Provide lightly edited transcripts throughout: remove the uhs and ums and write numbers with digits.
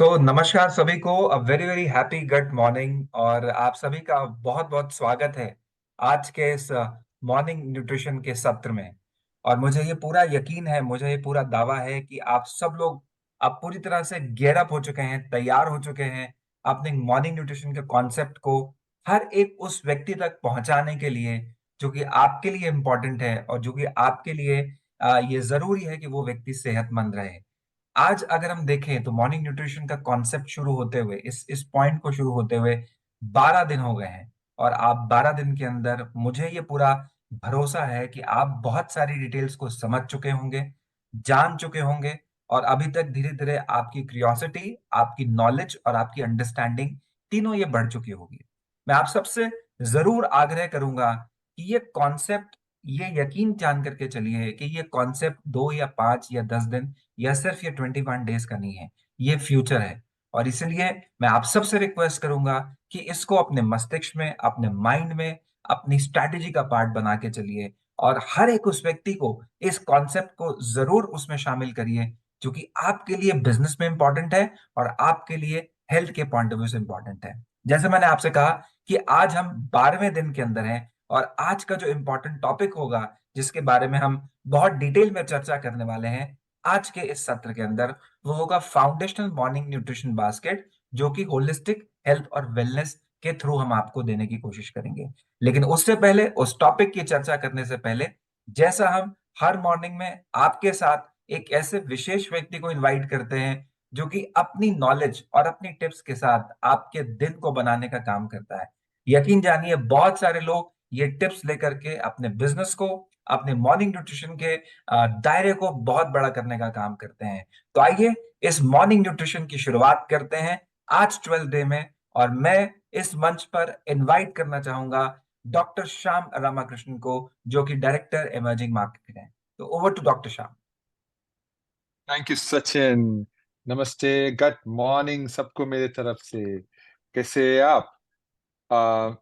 नमस्कार सभी को। A very very happy good morning और आप सभी का बहुत बहुत स्वागत है आज के इस मॉर्निंग न्यूट्रिशन के सत्र में। और मुझे ये पूरा यकीन है, मुझे ये पूरा दावा है कि आप सब लोग अब पूरी तरह से गेयर अप हो चुके हैं, तैयार हो चुके हैं अपने मॉर्निंग न्यूट्रिशन के कॉन्सेप्ट को हर एक उस व्यक्ति तक पहुंचाने के लिए जो कि आपके लिए इम्पोर्टेंट है और जो कि आपके लिए ये जरूरी है कि वो व्यक्ति सेहतमंद रहे। आज अगर हम देखें तो मॉर्निंग न्यूट्रिशन का कॉन्सेप्ट शुरू होते हुए इस पॉइंट को शुरू होते हुए 12 दिन हो गए हैं। और आप 12 दिन के अंदर मुझे ये पूरा भरोसा है कि आप बहुत सारी डिटेल्स को समझ चुके होंगे, जान चुके होंगे। और अभी तक धीरे धीरे आपकी क्यूरियोसिटी, आपकी नॉलेज और आपकी अंडरस्टैंडिंग तीनों ये बढ़ चुकी होगी। मैं आप सबसे जरूर आग्रह करूंगा कि ये कॉन्सेप्ट, ये यकीन जान करके चलिए कि ये कॉन्सेप्ट 2 या 5 या 10 दिन या सिर्फ ये 21 डेज का नहीं है, ये फ्यूचर है। और इसलिए मैं आप सबसे रिक्वेस्ट करूंगा कि इसको अपने मस्तिष्क में, अपने माइंड में, अपनी स्ट्रैटेजी का पार्ट बना के चलिए। और हर एक उस व्यक्ति को इस कॉन्सेप्ट को जरूर उसमें शामिल करिए जो कि आपके लिए बिजनेस में इंपॉर्टेंट है और आपके लिए हेल्थ के पॉइंट ऑफ व्यू से इंपॉर्टेंट है। जैसे मैंने आपसे कहा कि आज हम 12वें दिन के अंदर हैं और आज का जो इंपॉर्टेंट टॉपिक होगा, जिसके बारे में हम बहुत डिटेल में चर्चा करने वाले हैं आज के इस सत्र के अंदर, वो होगा फाउंडेशनल मॉर्निंग न्यूट्रिशन बास्केट, जो कि होलिस्टिक हेल्थ और वेलनेस के थ्रू हम आपको देने की कोशिश करेंगे। लेकिन उससे पहले, उस टॉपिक की चर्चा करने से पहले, जैसा हम हर मॉर्निंग में आपके साथ एक ऐसे विशेष व्यक्ति को इनवाइट करते हैं जो कि अपनी नॉलेज और अपनी टिप्स के साथ आपके दिन को बनाने का काम करता है। यकीन जानिए बहुत सारे लोग ये टिप्स लेकर के अपने बिजनेस को, अपने मॉर्निंग न्यूट्रिशन के दायरे को बहुत बड़ा करने का काम करते हैं। तो आइए इस मॉर्निंग न्यूट्रिशन की शुरुआत करते हैं आज 12 डे में। और मैं इस मंच पर इनवाइट करना चाहूंगा डॉक्टर श्याम रामाकृष्णन को, जो कि डायरेक्टर इमर्जिंग मार्केट है। तो over to doctor Shyam. Thank you Sachin. नमस्ते, गुड मॉर्निंग सबको मेरे तरफ से। कैसे हैं आप? आ,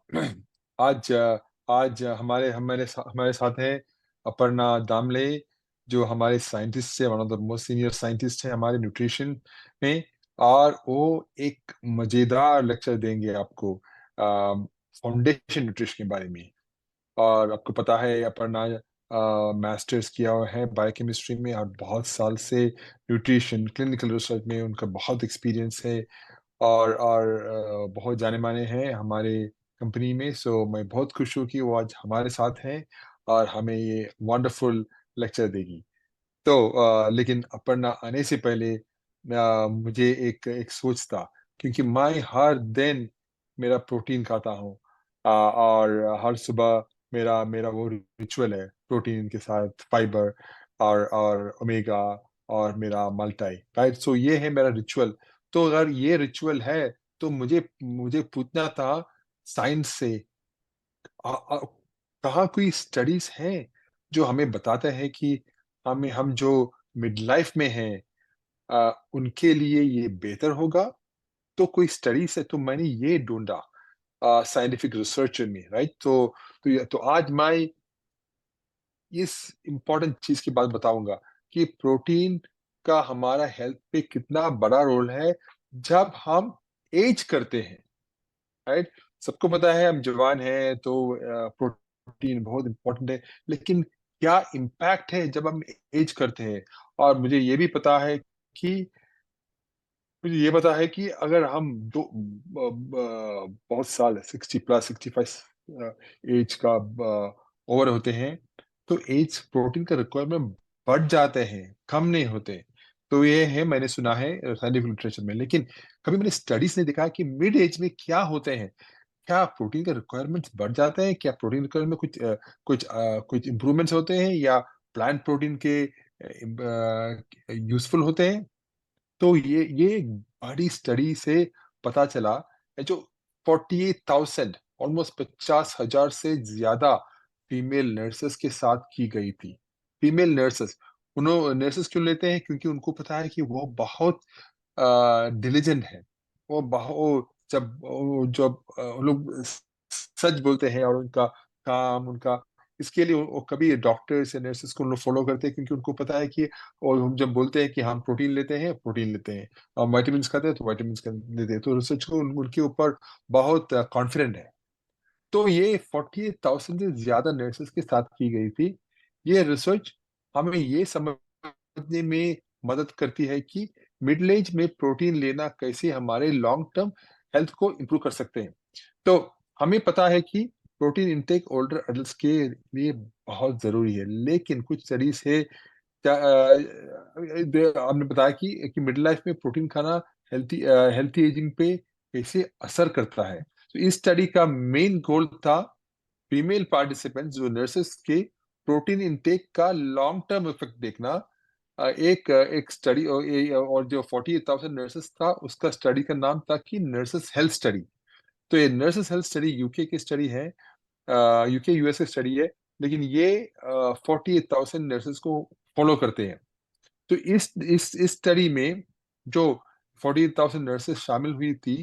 आज आज हमारे साथ हैं अपर्णा दामले, जो हमारे साइंटिस्ट है, one of the most senior scientist है हमारे न्यूट्रिशन में। और वो एक मजेदार लेक्चर देंगे आपको फाउंडेशन न्यूट्रिशन के बारे में। और आपको पता है अपर्णा मास्टर्स किया हुआ है बायोकेमिस्ट्री में, और बहुत साल से न्यूट्रिशन क्लिनिकल रिसर्च में उनका बहुत एक्सपीरियंस है। और बहुत जाने माने हैं हमारे कंपनी में। सो मैं बहुत खुश हूँ कि वो आज हमारे साथ हैं और हमें ये वंडरफुल लेक्चर देगी। तो लेकिन अपर्णा आने से पहले मुझे एक एक सोच था, क्योंकि मैं हर दिन मेरा प्रोटीन खाता हूँ। और हर सुबह मेरा मेरा वो रिचुअल है, प्रोटीन के साथ फाइबर और ओमेगा और मेरा मल्टाई, राइट? सो ये है मेरा रिचुअल। तो अगर ये रिचुअल है, तो मुझे मुझे पूछना था साइंस से, आ, आ, कहाँ कोई स्टडीज हैं जो हमें बताते हैं कि हम जो मिड लाइफ में हैं, उनके लिए ये बेहतर होगा। तो कोई स्टडीज है, तो मैंने ये ढूंढा साइंटिफिक रिसर्च में, राइट? तो आज मैं इस इम्पोर्टेंट चीज की बात बताऊंगा कि प्रोटीन का हमारा हेल्थ पे कितना बड़ा रोल है जब हम एज करते हैं, राइट? सबको पता है हम जवान हैं तो प्रोटीन बहुत इंपॉर्टेंट है, लेकिन क्या इम्पैक्ट है जब हम एज करते हैं? और मुझे ये पता है कि अगर हम बहुत साल 60+ 65 एज का ओवर होते हैं, तो एज प्रोटीन का रिक्वायरमेंट बढ़ जाते हैं, कम नहीं होते। तो ये है, मैंने सुना है साइंटिफिक लिटरेचर में। लेकिन कभी मैंने स्टडीज नहीं देखा कि मिड एज में क्या होते हैं। क्या प्रोटीन का रिक्वायरमेंट्स बढ़ जाते हैं? क्या प्रोटीन रिक्वायरमेंट में कुछ इम्प्रूवमेंट्स होते हैं, या प्लांट प्रोटीन के यूजफुल होते हैं? तो ये एक बड़ी स्टडी से पता चला है, जो 48,000, ऑलमोस्ट 50,000 से ज्यादा फीमेल नर्सेस के साथ की गई थी। फीमेल नर्सेस, उन्होंने नर्सेस क्यों लेते हैं? क्योंकि उनको पता है कि वो बहुत डिलीजेंट है। वो बहुत जब वो लोग सच बोलते हैं, और उनका काम, उनका इसके लिए वो कभी डॉक्टर्स या नर्सेस को लोग फॉलो करते हैं, क्योंकि उनको पता है कि, और हम जब बोलते हैं कि हम प्रोटीन लेते हैं, हम वाइटामिन खाते हैं तो वाइटामिन लेते हैं, तो रिसर्च को उनके ऊपर बहुत कॉन्फिडेंट है। तो ये 48,000 से ज्यादा नर्सेस के साथ की गई थी। ये रिसर्च हमें ये समझने में मदद करती है कि मिडिल एज में प्रोटीन लेना कैसे हमारे लॉन्ग टर्म हेल्थ को इम्प्रूव कर सकते हैं। तो हमें पता है कि प्रोटीन इंटेक ओल्डर एडल्ट्स के लिए बहुत जरूरी है, लेकिन कुछ स्टडीज है आपने बताया कि मिडिल लाइफ में प्रोटीन खाना हेल्थी एजिंग पे कैसे असर करता है। तो इस स्टडी का मेन गोल था फीमेल पार्टिसिपेंट्स जो नर्सेस के प्रोटीन इंटेक का लॉन्ग टर्म इफेक्ट देखना। एक स्टडी, और जो 48,000 नर्सेस था उसका स्टडी का नाम था कि नर्सेस हेल्थ स्टडी। तो ये नर्सेस हेल्थ स्टडी यूके की स्टडी है, यूके यूएस की स्टडी है, लेकिन ये 48,000 नर्सेस को फॉलो करते हैं। तो इस स्टडी में जो 48,000 नर्सेस शामिल हुई थी,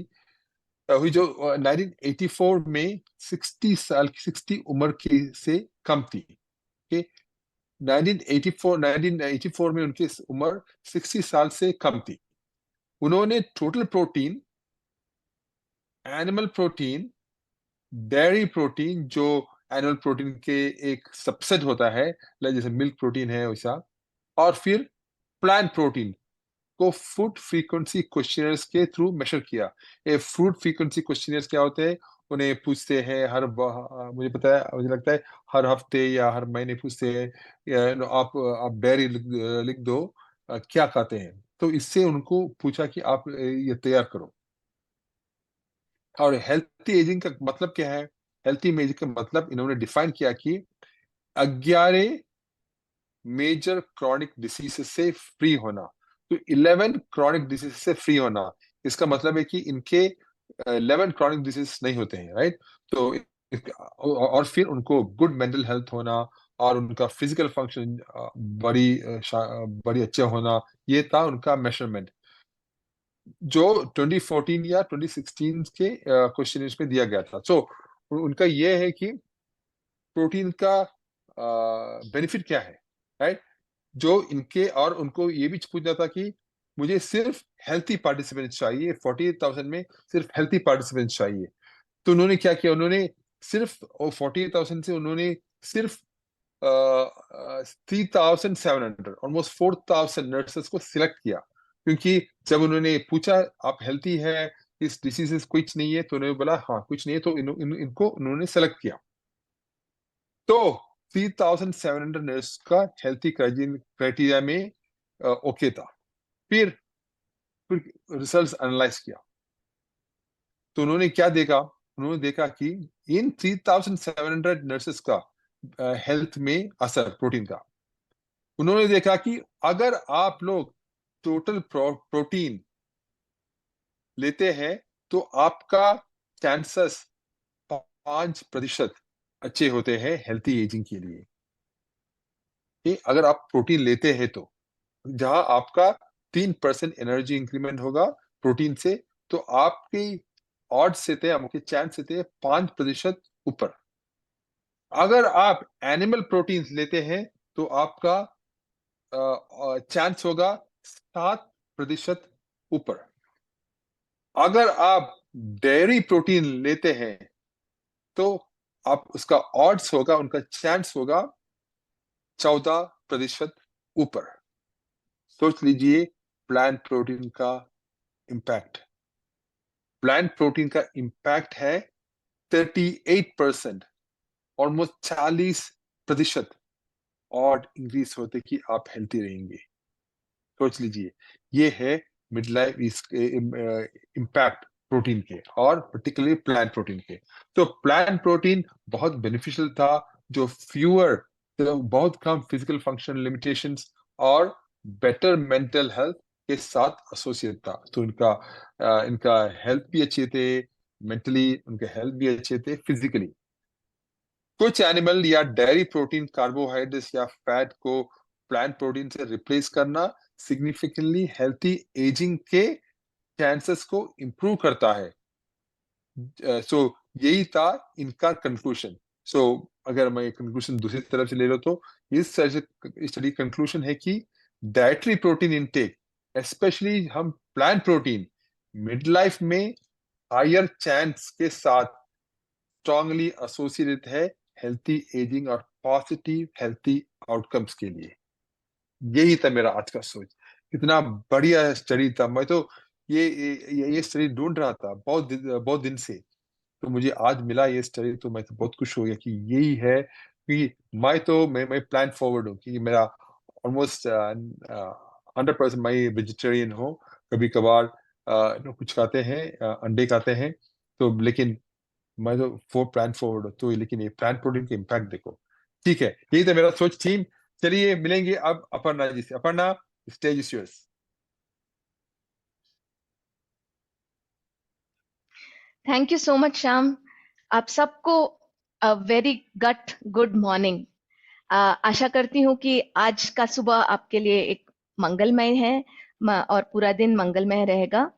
हुई जो 1984 में 60 उम्र की से कम थी। ओके, 1984 में उनकी उम्र 60 साल से कम थी। उन्होंने total protein, animal protein, dairy protein जो एनिमल प्रोटीन के एक सबसेट होता है, जैसे मिल्क प्रोटीन है वैसा, और फिर प्लांट प्रोटीन को फूड फ्रीक्वेंसी क्वेश्चनर्स के थ्रू मेजर किया। ये फूड फ्रीक्वेंसी क्वेश्चनर्स क्या होते हैं? उन्हें पूछते हैं मुझे पता है, मुझे लगता है हर हफ्ते या हर महीने पूछते हैं, आप डायरी लिख दो, क्या खाते हैं। तो इससे उनको पूछा कि आप ये तैयार करो। और हेल्थी एजिंग का मतलब क्या है? हेल्थी एजिंग का मतलब इन्होंने डिफाइन किया कि 11 मेजर क्रॉनिक डिसीज से फ्री होना। तो 11 क्रॉनिक डिसीज से फ्री होना, इसका मतलब है कि इनके 11 क्रॉनिक डिसीज नहीं होते हैं, राइट? तो और फिर उनको गुड मेंटल हेल्थ होना, और उनका फिजिकल फंक्शन बड़ी अच्छा होना, ये था उनका मेजरमेंट जो 2014 या 2016 के क्वेश्चन में दिया गया था। सो उनका ये है कि प्रोटीन का बेनिफिट क्या है, राइट? जो इनके, और उनको ये भी पूछना था कि मुझे सिर्फ हेल्थी पार्टिसिपेंट्स चाहिए, 48,000 में सिर्फ हेल्थी पार्टिसिपेंट्स चाहिए। तो उन्होंने क्या किया, उन्होंने सिर्फ, और 48,000 से उन्होंने सिर्फ 3,700, ऑलमोस्ट 4,000 नर्सेस को सिलेक्ट किया। क्योंकि जब उन्होंने पूछा आप हेल्थी है, इस डिसीज कुछ नहीं है, तो उन्होंने बोला हाँ कुछ नहीं है, तो इनको उन्होंने सेलेक्ट किया। तो 3,700 नर्स का हेल्थी क्राइटेरिया में ओके था। फिर रिजल्ट एनालाइज किया, तो उन्होंने क्या देखा, उन्होंने देखा कि इन 3,700 नर्सेस का हेल्थ में असर प्रोटीन का। उन्होंने देखा कि अगर आप लोग टोटल प्रोटीन लेते हैं तो आपका चांसेस 5% अच्छे होते हैं हेल्थी एजिंग के लिए। कि अगर आप प्रोटीन लेते हैं तो जहां आपका 3% एनर्जी इंक्रीमेंट होगा प्रोटीन से, तो आपकी ऑड से थे, आपके चांस से थे 5% ऊपर। अगर आप एनिमल प्रोटीन लेते हैं तो आपका चांस होगा 7% ऊपर। अगर आप डेयरी प्रोटीन लेते हैं तो आप उसका ऑड्स होगा, उनका चांस होगा 14% ऊपर। सोच लीजिए प्लांट प्रोटीन का इम्पैक्ट। प्लांट प्रोटीन का इम्पैक्ट है 38%, ऑलमोस्ट 40% और इंक्रीज होते कि आप हेल्थी रहेंगे। सोच लीजिए, ये है मिड लाइफ इम्पैक्ट प्रोटीन के, और पर्टिकुलरली प्लांट प्रोटीन के। तो प्लांट प्रोटीन बहुत बेनिफिशियल था, जो फ्यूअर, तो बहुत कम फिजिकल फंक्शन लिमिटेशंस और बेटर मेंटल हेल्थ के साथ एसोसिएट था। तो इनका हेल्थ भी अच्छे थे, मेंटली उनके हेल्थ भी अच्छे थे, फिजिकली। कुछ एनिमल या डेयरी प्रोटीन कार्बोहाइड्रेट्स या फैट को प्लांट प्रोटीन से रिप्लेस करना सिग्निफिकेंटली हेल्थी एजिंग के चांसेस को इंप्रूव करता है। सो यही था इनका कंक्लूजन। सो अगर मैं कंक्लूजन दूसरी तरफ से ले लो तो इस स्टडी कंक्लूजन है कि डाइटरी प्रोटीन इनटेक, स्पेशली हम प्लांट प्रोटीन, मिड लाइफ में हायर चांस के साथ स्ट्रांगली एसोसिएटेड है हेल्थी एजिंग और पॉजिटिव हेल्थी आउटकम्स के लिए। यही था मेरा आज का सोच। कितना बढ़िया स्टडी था। मैं तो ये स्टडी ढूंढ रहा था बहुत दिन से। तो मुझे आज मिला ये स्टडी, तो मैं तो बहुत खुश हो गया कि यही है कि मैं प्लान फॉरवर्ड हूँ कि मेरा ऑलमोस्ट 100% मैं वेजिटेरियन हूँ। कभी कभार कुछ खाते हैं, अंडे खाते हैं, तो लेकिन मैं तो प्लान फॉरवर्ड हूँ। तो लेकिन ये प्लांट प्रोटीन का इम्पैक्ट देखो। ठीक है, यही तो मेरा सोच टीम। चलिए मिलेंगे अब अपर्णा जी से। Aparna, stage is yours. Thank you so much Shyam. आप सबको वेरी गुड मॉर्निंग। आशा करती हूँ कि आज का सुबह आपके लिए एक मंगलमय है और पूरा दिन मंगलमय रहेगा।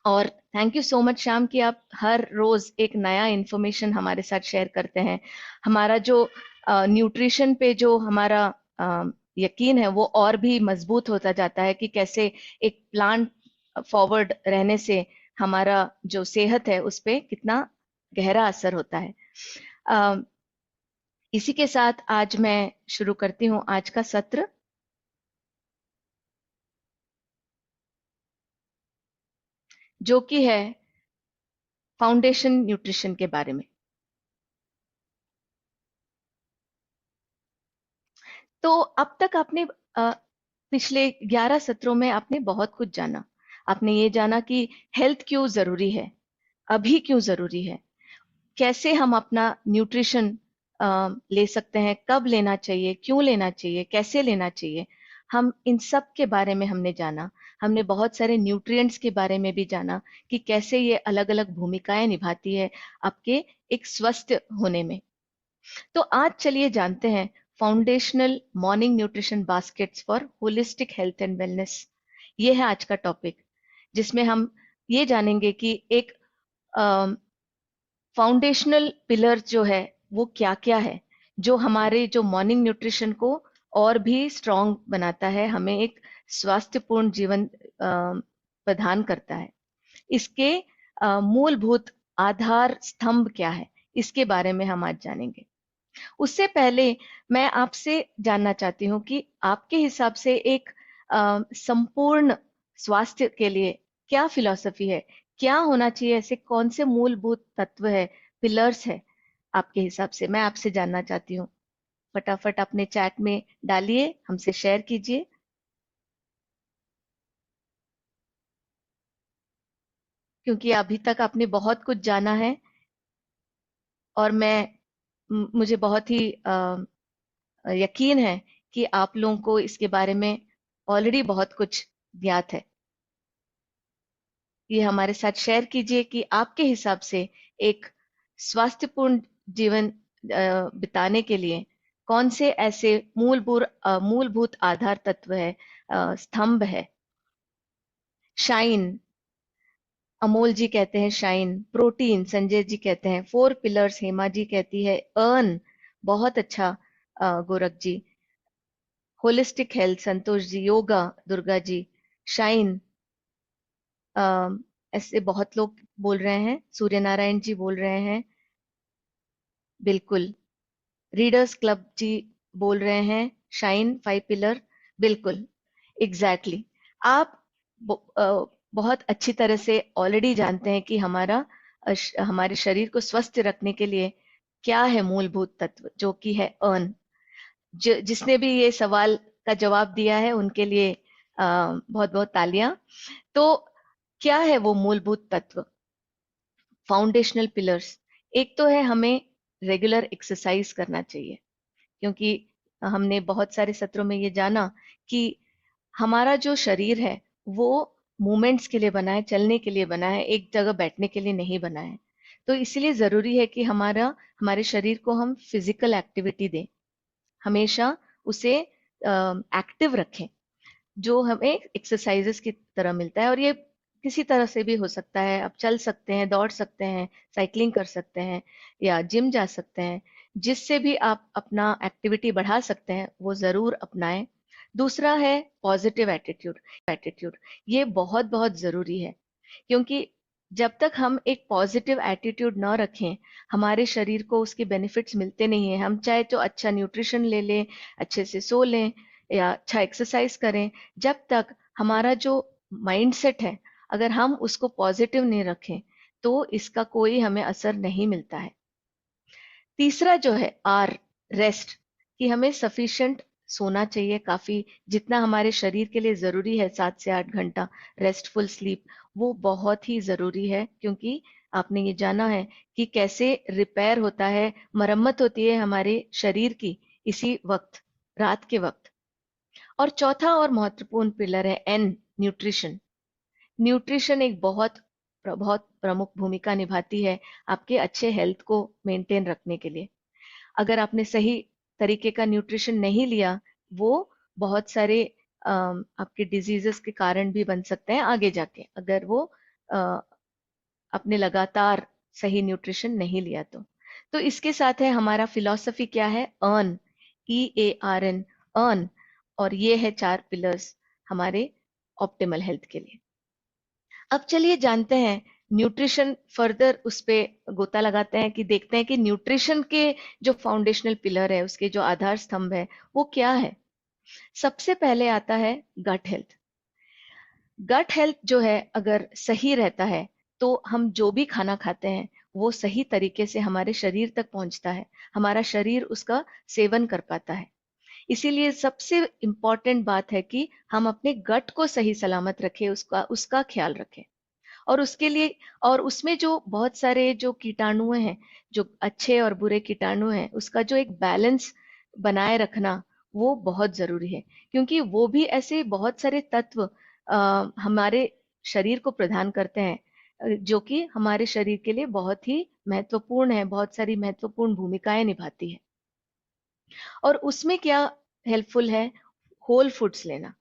और thank you so much Shyam कि आप हर रोज एक नया इंफॉर्मेशन हमारे साथ शेयर करते हैं। हमारा जो न्यूट्रिशन पे जो हमारा यकीन है वो और भी मजबूत होता जाता है कि कैसे एक प्लांट फॉरवर्ड रहने से हमारा जो सेहत है उस पे कितना गहरा असर होता है। अ, इसी के साथ आज मैं शुरू करती हूँ आज का सत्र। जो कि है फाउंडेशन न्यूट्रिशन के बारे में। तो अब तक आपने पिछले 11 सत्रों में आपने बहुत कुछ जाना। आपने ये जाना कि हेल्थ क्यों जरूरी है, अभी क्यों जरूरी है, कैसे हम अपना न्यूट्रिशन ले सकते हैं, कब लेना चाहिए, क्यों लेना चाहिए, कैसे लेना चाहिए। हम इन सब के बारे में हमने जाना। हमने बहुत सारे न्यूट्रिएंट्स के बारे में भी जाना कि कैसे ये अलग अलग भूमिकाएं निभाती है आपके एक स्वस्थ होने में। तो आज चलिए जानते हैं foundational morning nutrition baskets for holistic health and wellness. ये है आज का टॉपिक, जिसमें हम ये जानेंगे कि एक फाउंडेशनल पिलर जो है वो क्या क्या है, जो हमारे जो मॉर्निंग न्यूट्रिशन को और भी स्ट्रांग बनाता है, हमें एक स्वास्थ्यपूर्ण जीवन प्रदान करता है। इसके मूलभूत आधार स्तंभ क्या है, इसके बारे में हम आज जानेंगे। उससे पहले मैं आपसे जानना चाहती हूँ कि आपके हिसाब से एक संपूर्ण स्वास्थ्य के लिए क्या फिलॉसफी है, क्या होना चाहिए, ऐसे कौन से मूलभूत तत्व है, पिलर्स है आपके हिसाब से, मैं आपसे जानना चाहती हूँ। फटाफट अपने चैट में डालिए, हमसे शेयर कीजिए। क्योंकि अभी तक आपने बहुत कुछ जाना है और मुझे बहुत ही यकीन है कि आप लोगों को इसके बारे में ऑलरेडी बहुत कुछ ज्ञात है। ये हमारे साथ शेयर कीजिए कि आपके हिसाब से एक स्वास्थ्यपूर्ण जीवन बिताने के लिए कौन से ऐसे मूलभूत आधार तत्व है, स्तंभ है। शाइन, अमोल जी कहते हैं शाइन। प्रोटीन, संजय जी कहते हैं। 4 पिलर्स, हेमा जी कहती है। अर्न, बहुत अच्छा गोरख जी। Holistic health, Santosh ji. Yoga, Durga ji. Shine, ऐसे बहुत लोग बोल रहे हैं। सूर्य नारायण जी बोल रहे हैं, बिल्कुल। रीडर्स क्लब जी बोल रहे हैं शाइन 5 पिलर, बिल्कुल, एग्जैक्टली exactly. आप बहुत अच्छी तरह से ऑलरेडी जानते हैं कि हमारे शरीर को स्वस्थ रखने के लिए क्या है मूलभूत तत्व, जो कि है अर्न। जिसने भी ये सवाल का जवाब दिया है उनके लिए बहुत बहुत तालियां। तो क्या है वो मूलभूत तत्व, फाउंडेशनल पिलर्स? एक तो है हमें रेगुलर एक्सरसाइज करना चाहिए, क्योंकि हमने बहुत सारे सत्रों में ये जाना कि हमारा जो शरीर है वो मूवमेंट्स के लिए बना है, चलने के लिए बना है, एक जगह बैठने के लिए नहीं बना है। तो इसलिए जरूरी है कि हमारे शरीर को हम फिजिकल एक्टिविटी दें, हमेशा उसे एक्टिव रखें, जो हमें एक्सरसाइजेस की तरह मिलता है। और ये किसी तरह से भी हो सकता है, आप चल सकते हैं, दौड़ सकते हैं, साइकिलिंग कर सकते हैं या जिम जा सकते हैं। जिससे भी आप अपना एक्टिविटी बढ़ा सकते हैं वो जरूर अपनाएं। दूसरा है पॉजिटिव एटीट्यूड। ये बहुत बहुत जरूरी है, क्योंकि जब तक हम एक पॉजिटिव एटीट्यूड ना रखें, हमारे शरीर को उसके बेनिफिट्स मिलते नहीं है। हम चाहे तो अच्छा न्यूट्रिशन ले लें, अच्छे से सो लें या अच्छा एक्सरसाइज करें, जब तक हमारा जो माइंडसेट है अगर हम उसको पॉजिटिव नहीं रखें तो इसका कोई हमें असर नहीं मिलता है। तीसरा जो है आर, रेस्ट, कि हमें सफिशिएंट सोना चाहिए, काफी जितना हमारे शरीर के लिए जरूरी है 7 से 8 घंटा रेस्टफुल स्लीप, वो बहुत ही जरूरी है। क्योंकि आपने ये जाना है कि कैसे रिपेयर होता है, मरम्मत होती है हमारे शरीर की इसी वक्त, रात के वक्त। और चौथा और महत्वपूर्ण पिलर है एन, न्यूट्रिशन। न्यूट्रिशन एक बहुत प्रमुख भूमिका निभाती है आपके अच्छे हेल्थ को मेंटेन रखने के लिए। अगर आपने सही तरीके का न्यूट्रिशन नहीं लिया, वो बहुत सारे आपके डिजीजेस के कारण भी बन सकते हैं आगे जाके, अगर वो अ, आपने लगातार सही न्यूट्रिशन नहीं लिया तो इसके साथ है हमारा फिलॉसफी क्या है, अर्न, EARN, अर्न। और ये है 4 पिलर्स हमारे ऑप्टिमल हेल्थ के लिए। अब चलिए जानते हैं न्यूट्रिशन, फर्दर उस पे गोता लगाते हैं कि देखते हैं कि न्यूट्रिशन के जो फाउंडेशनल पिलर है, उसके जो आधार स्तंभ है वो क्या है। सबसे पहले आता है गट हेल्थ। गट हेल्थ जो है अगर सही रहता है तो हम जो भी खाना खाते हैं वो सही तरीके से हमारे शरीर तक पहुंचता है, हमारा शरीर उसका सेवन कर पाता है। इसीलिए सबसे इम्पोर्टेंट बात है कि हम अपने गट को सही सलामत रखें, उसका उसका ख्याल रखें। और उसके लिए, और उसमें जो बहुत सारे जो कीटाणु हैं, जो अच्छे और बुरे कीटाणु हैं, उसका जो एक बैलेंस बनाए रखना वो बहुत जरूरी है। क्योंकि वो भी ऐसे बहुत सारे तत्व हमारे शरीर को प्रदान करते हैं, जो कि हमारे शरीर के लिए बहुत ही महत्वपूर्ण है, बहुत सारी महत्वपूर्ण भूमिकाएं निभाती है। और उसमें क्या हेल्पफुल है, होल फूड्स लेना,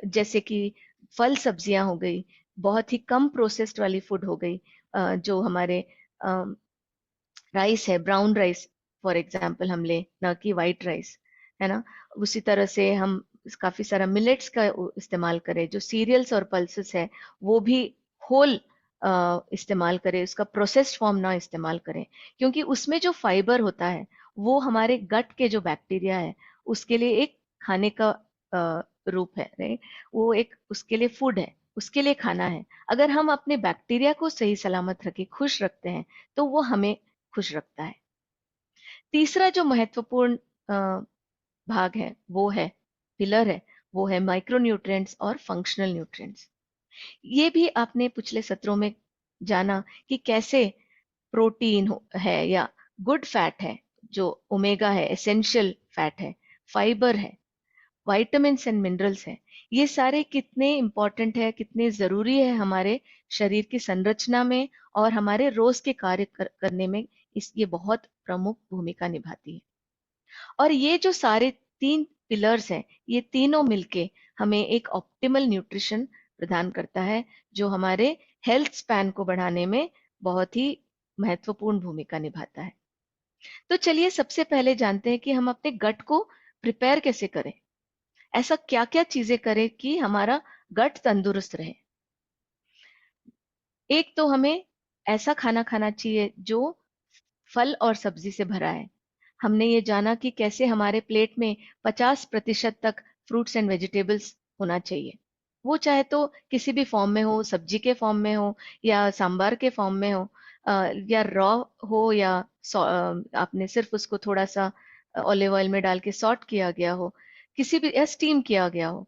जैसे कि फल सब्जियां हो गई, बहुत ही कम प्रोसेस्ड वाली फूड हो गई, जो हमारे राइस है, ब्राउन राइस फॉर एग्जांपल हम ले, ना कि वाइट राइस, है ना। उसी तरह से हम काफी सारा मिलेट्स का इस्तेमाल करें, जो सीरियल्स और पल्सेस है वो भी होल इस्तेमाल करें, उसका प्रोसेस्ड फॉर्म ना इस्तेमाल करें। क्योंकि उसमें जो फाइबर होता है वो हमारे गट के जो बैक्टीरिया है उसके लिए एक खाने का रूप है, राइट। वो एक उसके लिए फूड है, उसके लिए खाना है। अगर हम अपने बैक्टीरिया को सही सलामत रखे, खुश रखते हैं, तो वो हमें खुश रखता है। तीसरा जो महत्वपूर्ण भाग है वो है, पिलर है, वो है माइक्रोन्यूट्रिएंट्स और फंक्शनल न्यूट्रिएंट्स। ये भी आपने पिछले सत्रों में जाना कि कैसे प्रोटीन है या गुड फैट है, जो ओमेगा है, एसेंशियल फैट है, फाइबर है, विटामिन्स एंड मिनरल्स हैं, ये सारे कितने इंपॉर्टेंट है, कितने जरूरी है हमारे शरीर की संरचना में और हमारे रोज के कार्य करने में, ये बहुत प्रमुख भूमिका निभाती है। और ये जो सारे 3 पिलर्स हैं, ये तीनों मिलके हमें एक ऑप्टिमल न्यूट्रिशन प्रदान करता है, जो हमारे हेल्थ स्पैन को बढ़ाने में बहुत ही महत्वपूर्ण भूमिका निभाता है। तो चलिए सबसे पहले जानते हैं कि हम अपने गट को प्रिपेयर कैसे करें, ऐसा क्या क्या चीजें करें कि हमारा गट तंदुरुस्त रहे। एक तो हमें ऐसा खाना खाना चाहिए जो फल और सब्जी से भरा है। हमने ये जाना कि कैसे हमारे प्लेट में 50% तक फ्रूट्स एंड वेजिटेबल्स होना चाहिए। वो चाहे तो किसी भी फॉर्म में हो, सब्जी के फॉर्म में हो या सांबार के फॉर्म में हो, या रॉ हो, या आपने सिर्फ उसको थोड़ा सा ऑलिव ऑयल में डाल के सॉट किया गया हो, किसी भी, या स्टीम किया गया हो।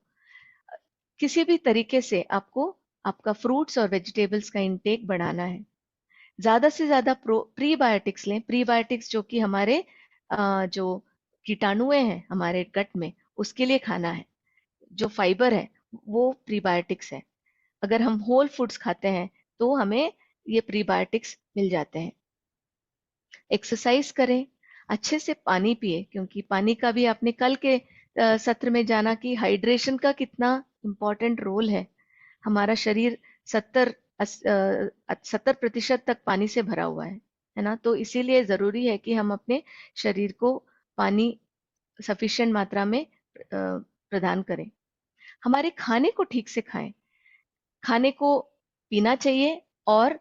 किसी भी तरीके से आपको आपका फ्रूट्स और वेजिटेबल्स का इंटेक बढ़ाना है। ज्यादा से ज्यादा प्रीबायोटिक्स लें। प्रीबायोटिक्स जो कि हमारे जो कीटाणुएं हैं हमारे गट में, उसके लिए खाना है। जो फाइबर है वो प्रीबायोटिक्स है। अगर हम होल फूड्स खाते हैं तो हमें ये प्रीबायोटिक्स मिल जाते हैं। एक्सरसाइज करें, अच्छे से पानी पिए, क्योंकि पानी का भी आपने कल के सत्र में जाना कि हाइड्रेशन का कितना इम्पोर्टेंट रोल है। हमारा शरीर 70% तक पानी से भरा हुआ है। है ना। तो इसीलिए जरूरी है कि हम अपने शरीर को पानी सफिशिएंट मात्रा में प्रदान करें। हमारे खाने को ठीक से खाएं, खाने को पीना चाहिए और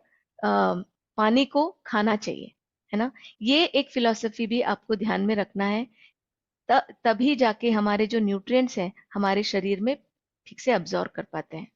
पानी को खाना चाहिए, है ना। ये एक फिलॉसफी भी आपको ध्यान में रखना है, तभी जाके हमारे जो न्यूट्रिएंट्स हैं हमारे शरीर में ठीक से अब्जॉर्ब कर पाते हैं।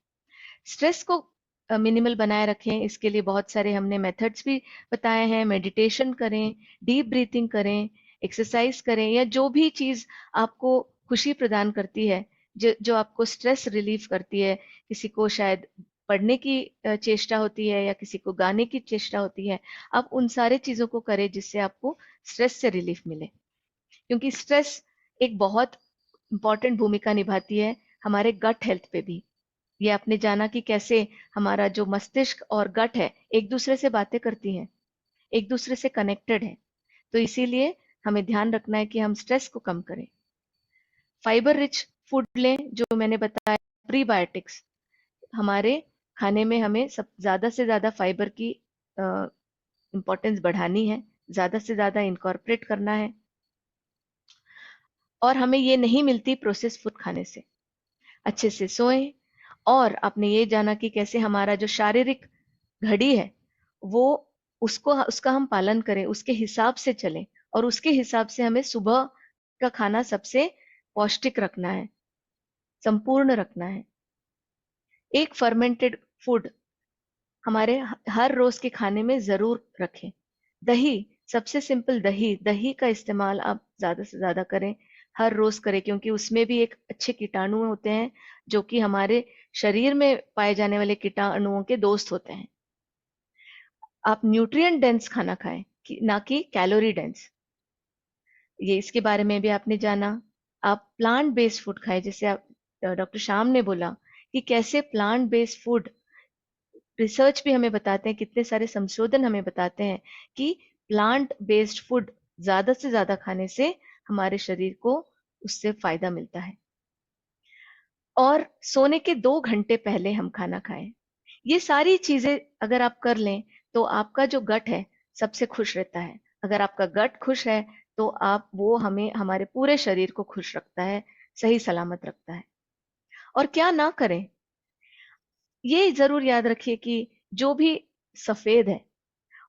स्ट्रेस को मिनिमल बनाए रखें, इसके लिए बहुत सारे हमने मेथड्स भी बताए हैं। मेडिटेशन करें, डीप ब्रीथिंग करें, एक्सरसाइज करें, या जो भी चीज आपको खुशी प्रदान करती है, जो आपको स्ट्रेस रिलीफ करती है। किसी को शायद पढ़ने की चेष्टा होती है, या किसी को गाने की चेष्टा होती है। आप उन सारे चीजों को करें जिससे आपको स्ट्रेस से रिलीफ मिले, क्योंकि स्ट्रेस एक बहुत इंपॉर्टेंट भूमिका निभाती है हमारे गट हेल्थ पे भी। ये आपने जाना कि कैसे हमारा जो मस्तिष्क और गट है एक दूसरे से बातें करती हैं, एक दूसरे से कनेक्टेड है। तो इसीलिए हमें ध्यान रखना है कि हम स्ट्रेस को कम करें। फाइबर रिच फूड लें, जो मैंने बताया, प्रीबायोटिक्स। हमारे खाने में हमें सब ज्यादा से ज्यादा फाइबर की इंपॉर्टेंस बढ़ानी है, ज्यादा से ज्यादा इनकॉर्पोरेट करना है, और हमें ये नहीं मिलती प्रोसेस फूड खाने से। अच्छे से सोएं, और आपने ये जाना कि कैसे हमारा जो शारीरिक घड़ी है वो उसका हम पालन करें, उसके हिसाब से चलें, और उसके हिसाब से हमें सुबह का खाना सबसे पौष्टिक रखना है, संपूर्ण रखना है। एक फर्मेंटेड फूड हमारे हर रोज के खाने में जरूर रखें। दही, सबसे सिंपल दही, दही का इस्तेमाल आप ज्यादा से ज्यादा करें, हर रोज करें, क्योंकि उसमें भी एक अच्छे कीटाणु होते हैं जो कि हमारे शरीर में पाए जाने वाले कीटाणुओं के दोस्त होते हैं। आप न्यूट्रिएंट डेंस खाना खाएं, ना कि कैलोरी डेंस। ये इसके बारे में भी आपने जाना। आप प्लांट बेस्ड फूड खाएं, जैसे आप डॉक्टर श्याम ने बोला कि कैसे प्लांट बेस्ड फूड, रिसर्च भी हमें बताते हैं, कितने सारे संशोधन हमें बताते हैं कि प्लांट बेस्ड फूड ज्यादा से ज्यादा खाने से हमारे शरीर को उससे फायदा मिलता है। और सोने के 2 घंटे पहले हम खाना खाएं। ये सारी चीजें अगर आप कर लें तो आपका जो गट है सबसे खुश रहता है। अगर आपका गट खुश है तो आप वो हमें हमारे पूरे शरीर को खुश रखता है, सही सलामत रखता है। और क्या ना करें, ये जरूर याद रखिए कि जो भी सफेद है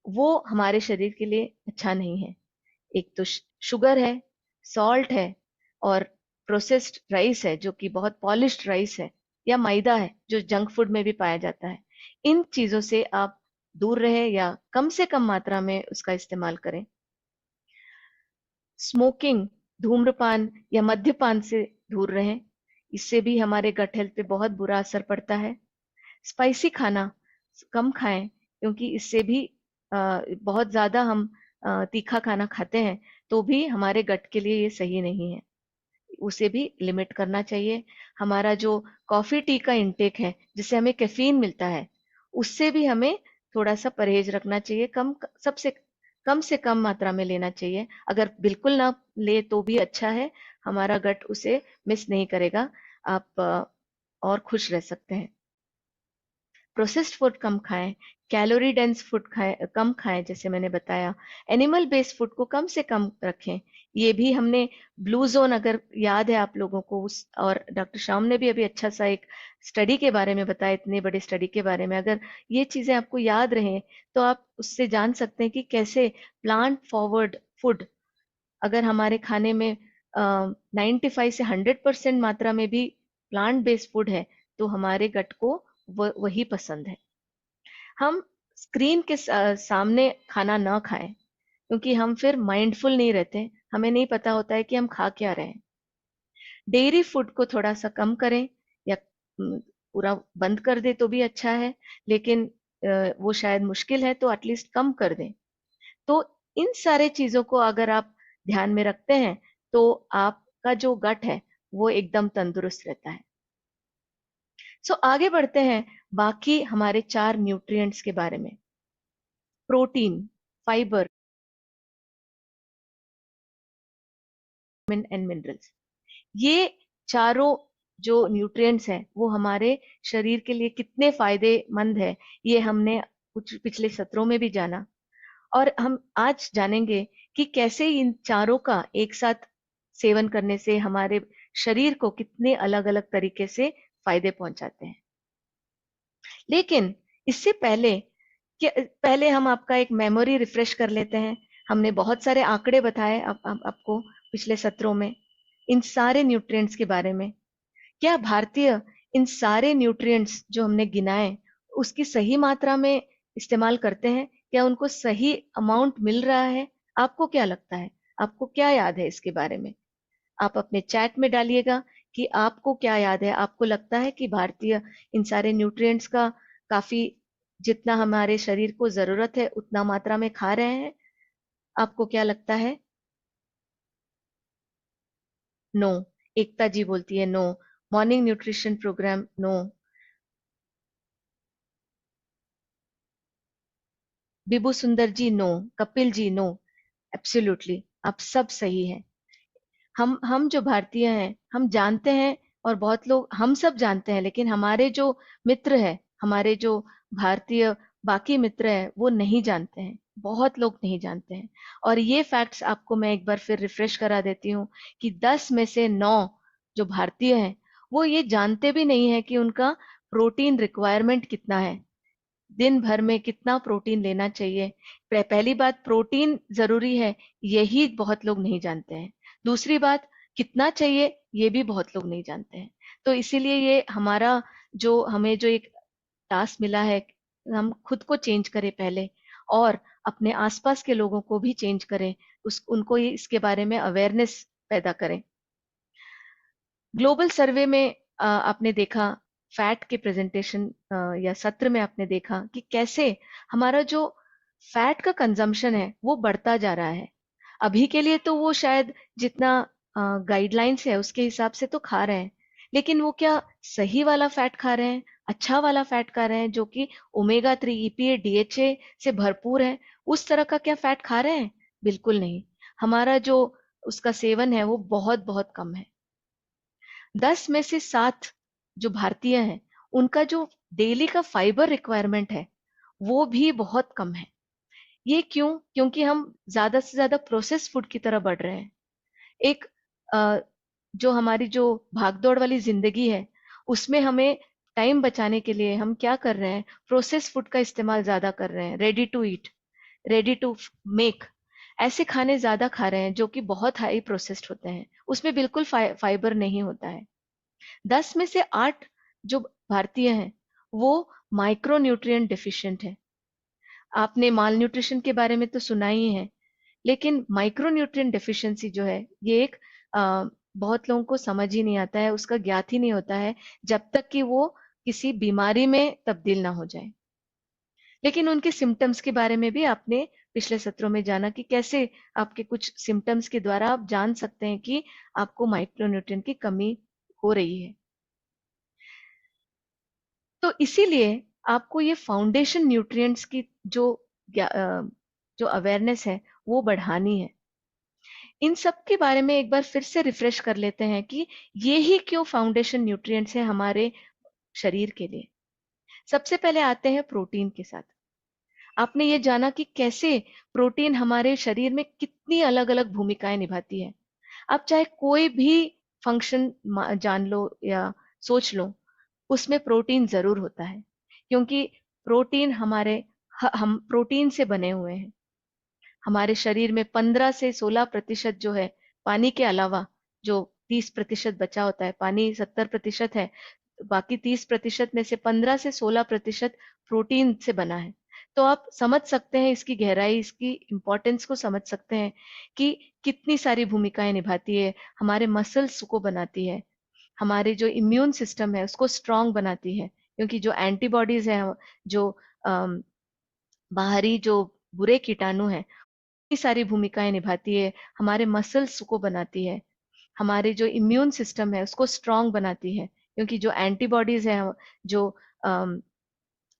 वो हमारे शरीर के लिए अच्छा नहीं है। एक तो शुगर है, सॉल्ट है, और प्रोसेस्ड राइस है जो कि बहुत पॉलिश्ड राइस है, या मैदा है जो जंक फूड में भी पाया जाता है। इन चीजों से आप दूर रहे, या कम से कम मात्रा में उसका इस्तेमाल करें। स्मोकिंग, धूम्रपान या मद्यपान से दूर रहें, इससे भी हमारे गट हेल्थ पे बहुत बुरा असर पड़ता है। स्पाइसी खाना कम खाएं, क्योंकि इससे भी बहुत ज्यादा हम तीखा खाना खाते हैं तो भी हमारे गट के लिए ये सही नहीं है, उसे भी लिमिट करना चाहिए। हमारा जो कॉफी टी का इंटेक है जिससे हमें कैफीन मिलता है, उससे भी हमें थोड़ा सा परहेज रखना चाहिए, कम से कम मात्रा में लेना चाहिए। अगर बिल्कुल ना ले तो भी अच्छा है, हमारा गट उसे मिस नहीं करेगा, आप और खुश रह सकते हैं। प्रोसेस्ड फूड कम खाएं, कैलोरी डेंस फूड कम खाएं, जैसे मैंने बताया। एनिमल बेस्ड फूड को कम से कम रखें। ये भी हमने ब्लू जोन, अगर याद है आप लोगों को, उस और डॉक्टर श्याम ने भी अभी अच्छा सा एक स्टडी के बारे में बताया, इतने बड़े स्टडी के बारे में। अगर ये चीजें आपको याद रहें तो आप उससे जान सकते हैं कि कैसे प्लांट फॉरवर्ड फूड, अगर हमारे खाने में 95 से 100% मात्रा में भी प्लांट बेस्ड फूड है तो हमारे गट को वही पसंद है। हम स्क्रीन के सामने खाना ना खाएं, क्योंकि हम फिर माइंडफुल नहीं रहते, हमें नहीं पता होता है कि हम खा क्या रहे हैं। डेयरी फूड को थोड़ा सा कम करें, या पूरा बंद कर दे तो भी अच्छा है, लेकिन वो शायद मुश्किल है, तो एटलीस्ट कम कर दें। तो इन सारे चीजों को अगर आप ध्यान में रखते हैं तो आपका जो गट है वो एकदम तंदुरुस्त रहता है। सो आगे बढ़ते हैं बाकी हमारे 4 न्यूट्रिएंट्स के बारे में। प्रोटीन, फाइबर एंड मिनरल्स, ये चारों जो न्यूट्रिएंट्स हैं वो हमारे शरीर के लिए कितने फायदेमंद है, ये हमने कुछ पिछले सत्रों में भी जाना। और हम आज जानेंगे कि कैसे इन चारों का एक साथ सेवन करने से हमारे शरीर को कितने अलग अलग तरीके से फायदे पहुंचाते हैं। लेकिन इससे पहले हम आपका एक मेमोरी रिफ्रेश कर लेते हैं। हमने बहुत सारे आंकड़े बताए आपको पिछले सत्रों में इन सारे न्यूट्रिएंट्स के बारे में। क्या भारतीय इन सारे न्यूट्रिएंट्स जो हमने गिनाए उसकी सही मात्रा में इस्तेमाल करते हैं? क्या उनको सही अमाउंट मिल रहा है? आपको क्या लगता है? आपको क्या याद है इसके बारे में? आप अपने चैट में डालिएगा कि आपको क्या याद है। आपको लगता है कि भारतीय इन सारे न्यूट्रिएंट्स का काफी जितना हमारे शरीर को जरूरत है उतना मात्रा में खा रहे हैं? आपको क्या लगता है? नो। एकता जी बोलती है no. Morning nutrition program no. Bibu Sundar ji no. Kapil ji no. Absolutely आप सब सही हैं। हम जो भारतीय हैं हम जानते हैं, और बहुत लोग हम सब जानते हैं, लेकिन हमारे जो मित्र है, हमारे जो भारतीय बाकी मित्र है वो नहीं जानते हैं। बहुत लोग नहीं जानते हैं। और ये फैक्ट्स आपको मैं एक बार फिर रिफ्रेश करा देती हूँ कि 10 में से 9 जो भारतीय हैं वो ये जानते भी नहीं है कि उनका प्रोटीन रिक्वायरमेंट कितना है, दिन भर में कितना प्रोटीन लेना चाहिए। पहली बात प्रोटीन जरूरी है, यही बहुत लोग नहीं जानते हैं। दूसरी बात कितना चाहिए ये भी बहुत लोग नहीं जानते हैं। तो इसीलिए ये हमारा जो हमें जो एक टास्क मिला है, हम खुद को चेंज करें पहले, और अपने आसपास के लोगों को भी चेंज करें, उनको इसके बारे में अवेयरनेस पैदा करें। ग्लोबल सर्वे में आपने देखा, फैट के प्रेजेंटेशन या सत्र में आपने देखा कि कैसे हमारा जो फैट का कंजम्पशन है वो बढ़ता जा रहा है। अभी के लिए तो वो शायद जितना गाइडलाइंस है उसके हिसाब से तो खा रहे हैं, लेकिन वो क्या सही वाला फैट खा रहे हैं, अच्छा वाला फैट खा रहे हैं जो कि ओमेगा 3 ईपीए डीएचए से भरपूर है? उस तरह का क्या फैट खा रहे हैं? बिल्कुल नहीं। हमारा जो उसका सेवन है वो बहुत बहुत कम है। 10 में से 7 जो भारतीय हैं उनका जो डेली का फाइबर रिक्वायरमेंट है वो भी बहुत कम है। ये क्यों? क्योंकि हम ज्यादा से ज्यादा प्रोसेस फूड की तरफ बढ़ रहे हैं। एक जो हमारी जो भागदौड़ वाली जिंदगी है उसमें हमें टाइम बचाने के लिए हम क्या कर रहे हैं? प्रोसेस फूड का इस्तेमाल ज्यादा कर रहे हैं। Ready to eat, ready to make, ऐसे खाने ज्यादा खा रहे हैं जो कि बहुत हाई प्रोसेस्ड होते हैं, उसमें बिल्कुल फाइबर नहीं होता है। 10 में से 8 जो भारतीय हैं वो माइक्रो न्यूट्रिएंट डिफिशिएंट है। आपने माल न्यूट्रिशन के बारे में तो सुना ही है, लेकिन माइक्रो न्यूट्रिएंट डिफिशियंसी जो है ये एक बहुत लोगों को समझ ही नहीं आता है, उसका ज्ञात ही नहीं होता है जब तक कि वो किसी बीमारी में तब्दील ना हो जाए। लेकिन उनके सिम्टम्स के बारे में भी आपने पिछले सत्रों में जाना कि कैसे आपके कुछ सिम्टम्स के द्वारा आप जान सकते हैं कि आपको माइक्रोन्यूट्रिएंट की कमी हो रही है। तो इसीलिए आपको ये फाउंडेशन न्यूट्रिएंट्स की जो अवेयरनेस है वो बढ़ानी है। इन सब के बारे में एक बार फिर से रिफ्रेश कर लेते हैं कि ये ही क्यों फाउंडेशन न्यूट्रिएंट्स है हमारे शरीर के लिए। सबसे पहले आते हैं प्रोटीन के साथ। आपने ये जाना कि कैसे प्रोटीन हमारे शरीर में कितनी अलग अलग भूमिकाएं निभाती है। आप चाहे कोई भी फंक्शन जान लो या सोच लो, उसमें प्रोटीन जरूर होता है, क्योंकि प्रोटीन हम प्रोटीन से बने हुए हैं। हमारे शरीर में 15 से 16% जो है पानी के अलावा, जो 30% बचा होता है, पानी 70% है, बाकी 30% में से 15 से 16% प्रोटीन से बना है। तो आप समझ सकते हैं इसकी गहराई, इसकी इंपॉर्टेंस को समझ सकते हैं कि कितनी सारी भूमिकाएं निभाती है। हमारे मसल्स को बनाती है, हमारे जो इम्यून सिस्टम है उसको स्ट्रांग बनाती है, क्योंकि जो एंटीबॉडीज है, जो बाहरी जो बुरे कीटाणु हैं, इतनी सारी भूमिकाएं निभाती है। हमारे मसल्स को बनाती है, हमारे जो इम्यून सिस्टम है उसको स्ट्रांग बनाती है, क्योंकि जो एंटीबॉडीज है, जो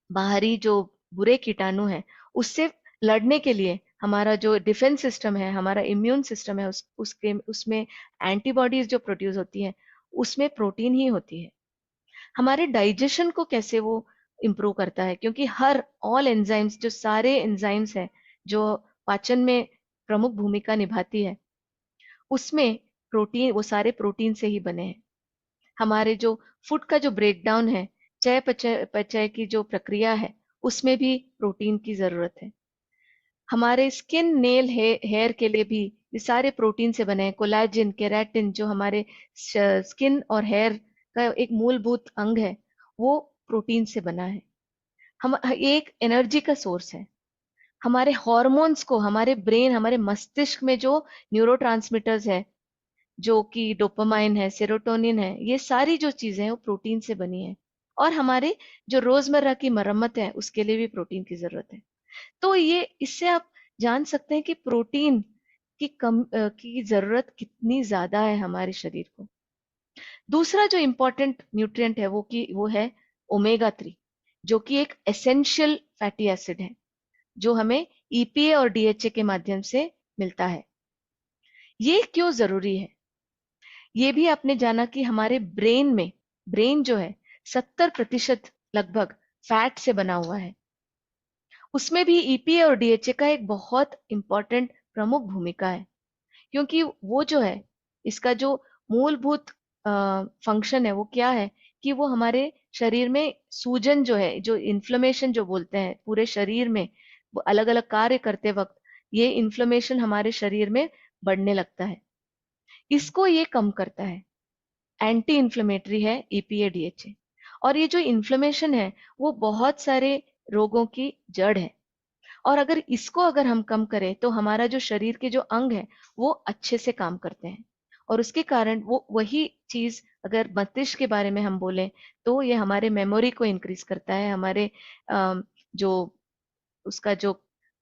बाहरी जो बुरे कीटाणु हैं उससे लड़ने के लिए हमारा जो डिफेंस सिस्टम है, हमारा इम्यून सिस्टम है, उसमें एंटीबॉडीज जो प्रोड्यूस होती है उसमें प्रोटीन ही होती है। हमारे डाइजेशन को कैसे वो इम्प्रूव करता है, क्योंकि ऑल एंजाइम्स, जो सारे एंजाइम्स हैं जो पाचन में प्रमुख भूमिका निभाती है, उसमें प्रोटीन, वो सारे प्रोटीन से ही बने हैं। हमारे जो फूड का जो ब्रेकडाउन है, चयापचय की जो प्रक्रिया है, उसमें भी प्रोटीन की जरूरत है। हमारे स्किन, नेल, हेयर के लिए भी ये सारे प्रोटीन से बने हैं। कोलेजन, केराटिन, जो हमारे स्किन और हेयर का एक मूलभूत अंग है, वो प्रोटीन से बना है। हम एक एनर्जी का सोर्स है। हमारे हॉर्मोन्स को, हमारे ब्रेन, हमारे मस्तिष्क में जो न्यूरोट्रांसमीटर्स है, जो कि डोपामाइन है, सेरोटोनिन है, ये सारी जो चीजें हैं वो प्रोटीन से बनी है। और हमारे जो रोजमर्रा की मरम्मत है, उसके लिए भी प्रोटीन की जरूरत है। तो ये, इससे आप जान सकते हैं कि प्रोटीन की जरूरत कितनी ज्यादा है हमारे शरीर को। दूसरा जो इंपॉर्टेंट न्यूट्रिएंट है वो है ओमेगा 3, जो कि एक एसेंशियल फैटी एसिड है, जो हमें ईपीए और डीएचए के माध्यम से मिलता है। ये क्यों जरूरी है? ये भी आपने जाना कि हमारे ब्रेन जो है 70% लगभग फैट से बना हुआ है। उसमें भी ईपीए और डीएचए का एक बहुत इंपॉर्टेंट प्रमुख भूमिका है, क्योंकि वो जो है, इसका जो मूलभूत फंक्शन है वो क्या है कि वो हमारे शरीर में सूजन जो है, जो इन्फ्लेमेशन जो बोलते हैं पूरे शरीर में, वो अलग अलग कार्य करते वक्त ये इन्फ्लेमेशन हमारे शरीर में बढ़ने लगता है, इसको ये कम करता है। एंटी इन्फ्लेमेटरी है ईपीए डीएचए। और ये जो इन्फ्लेमेशन है वो बहुत सारे रोगों की जड़ है। और अगर हम कम करें तो हमारा जो शरीर के जो अंग है वो अच्छे से काम करते हैं। और उसके कारण वो वही चीज, अगर मस्तिष्क के बारे में हम बोलें, तो ये हमारे मेमोरी को इंक्रीज करता है। हमारे जो उसका जो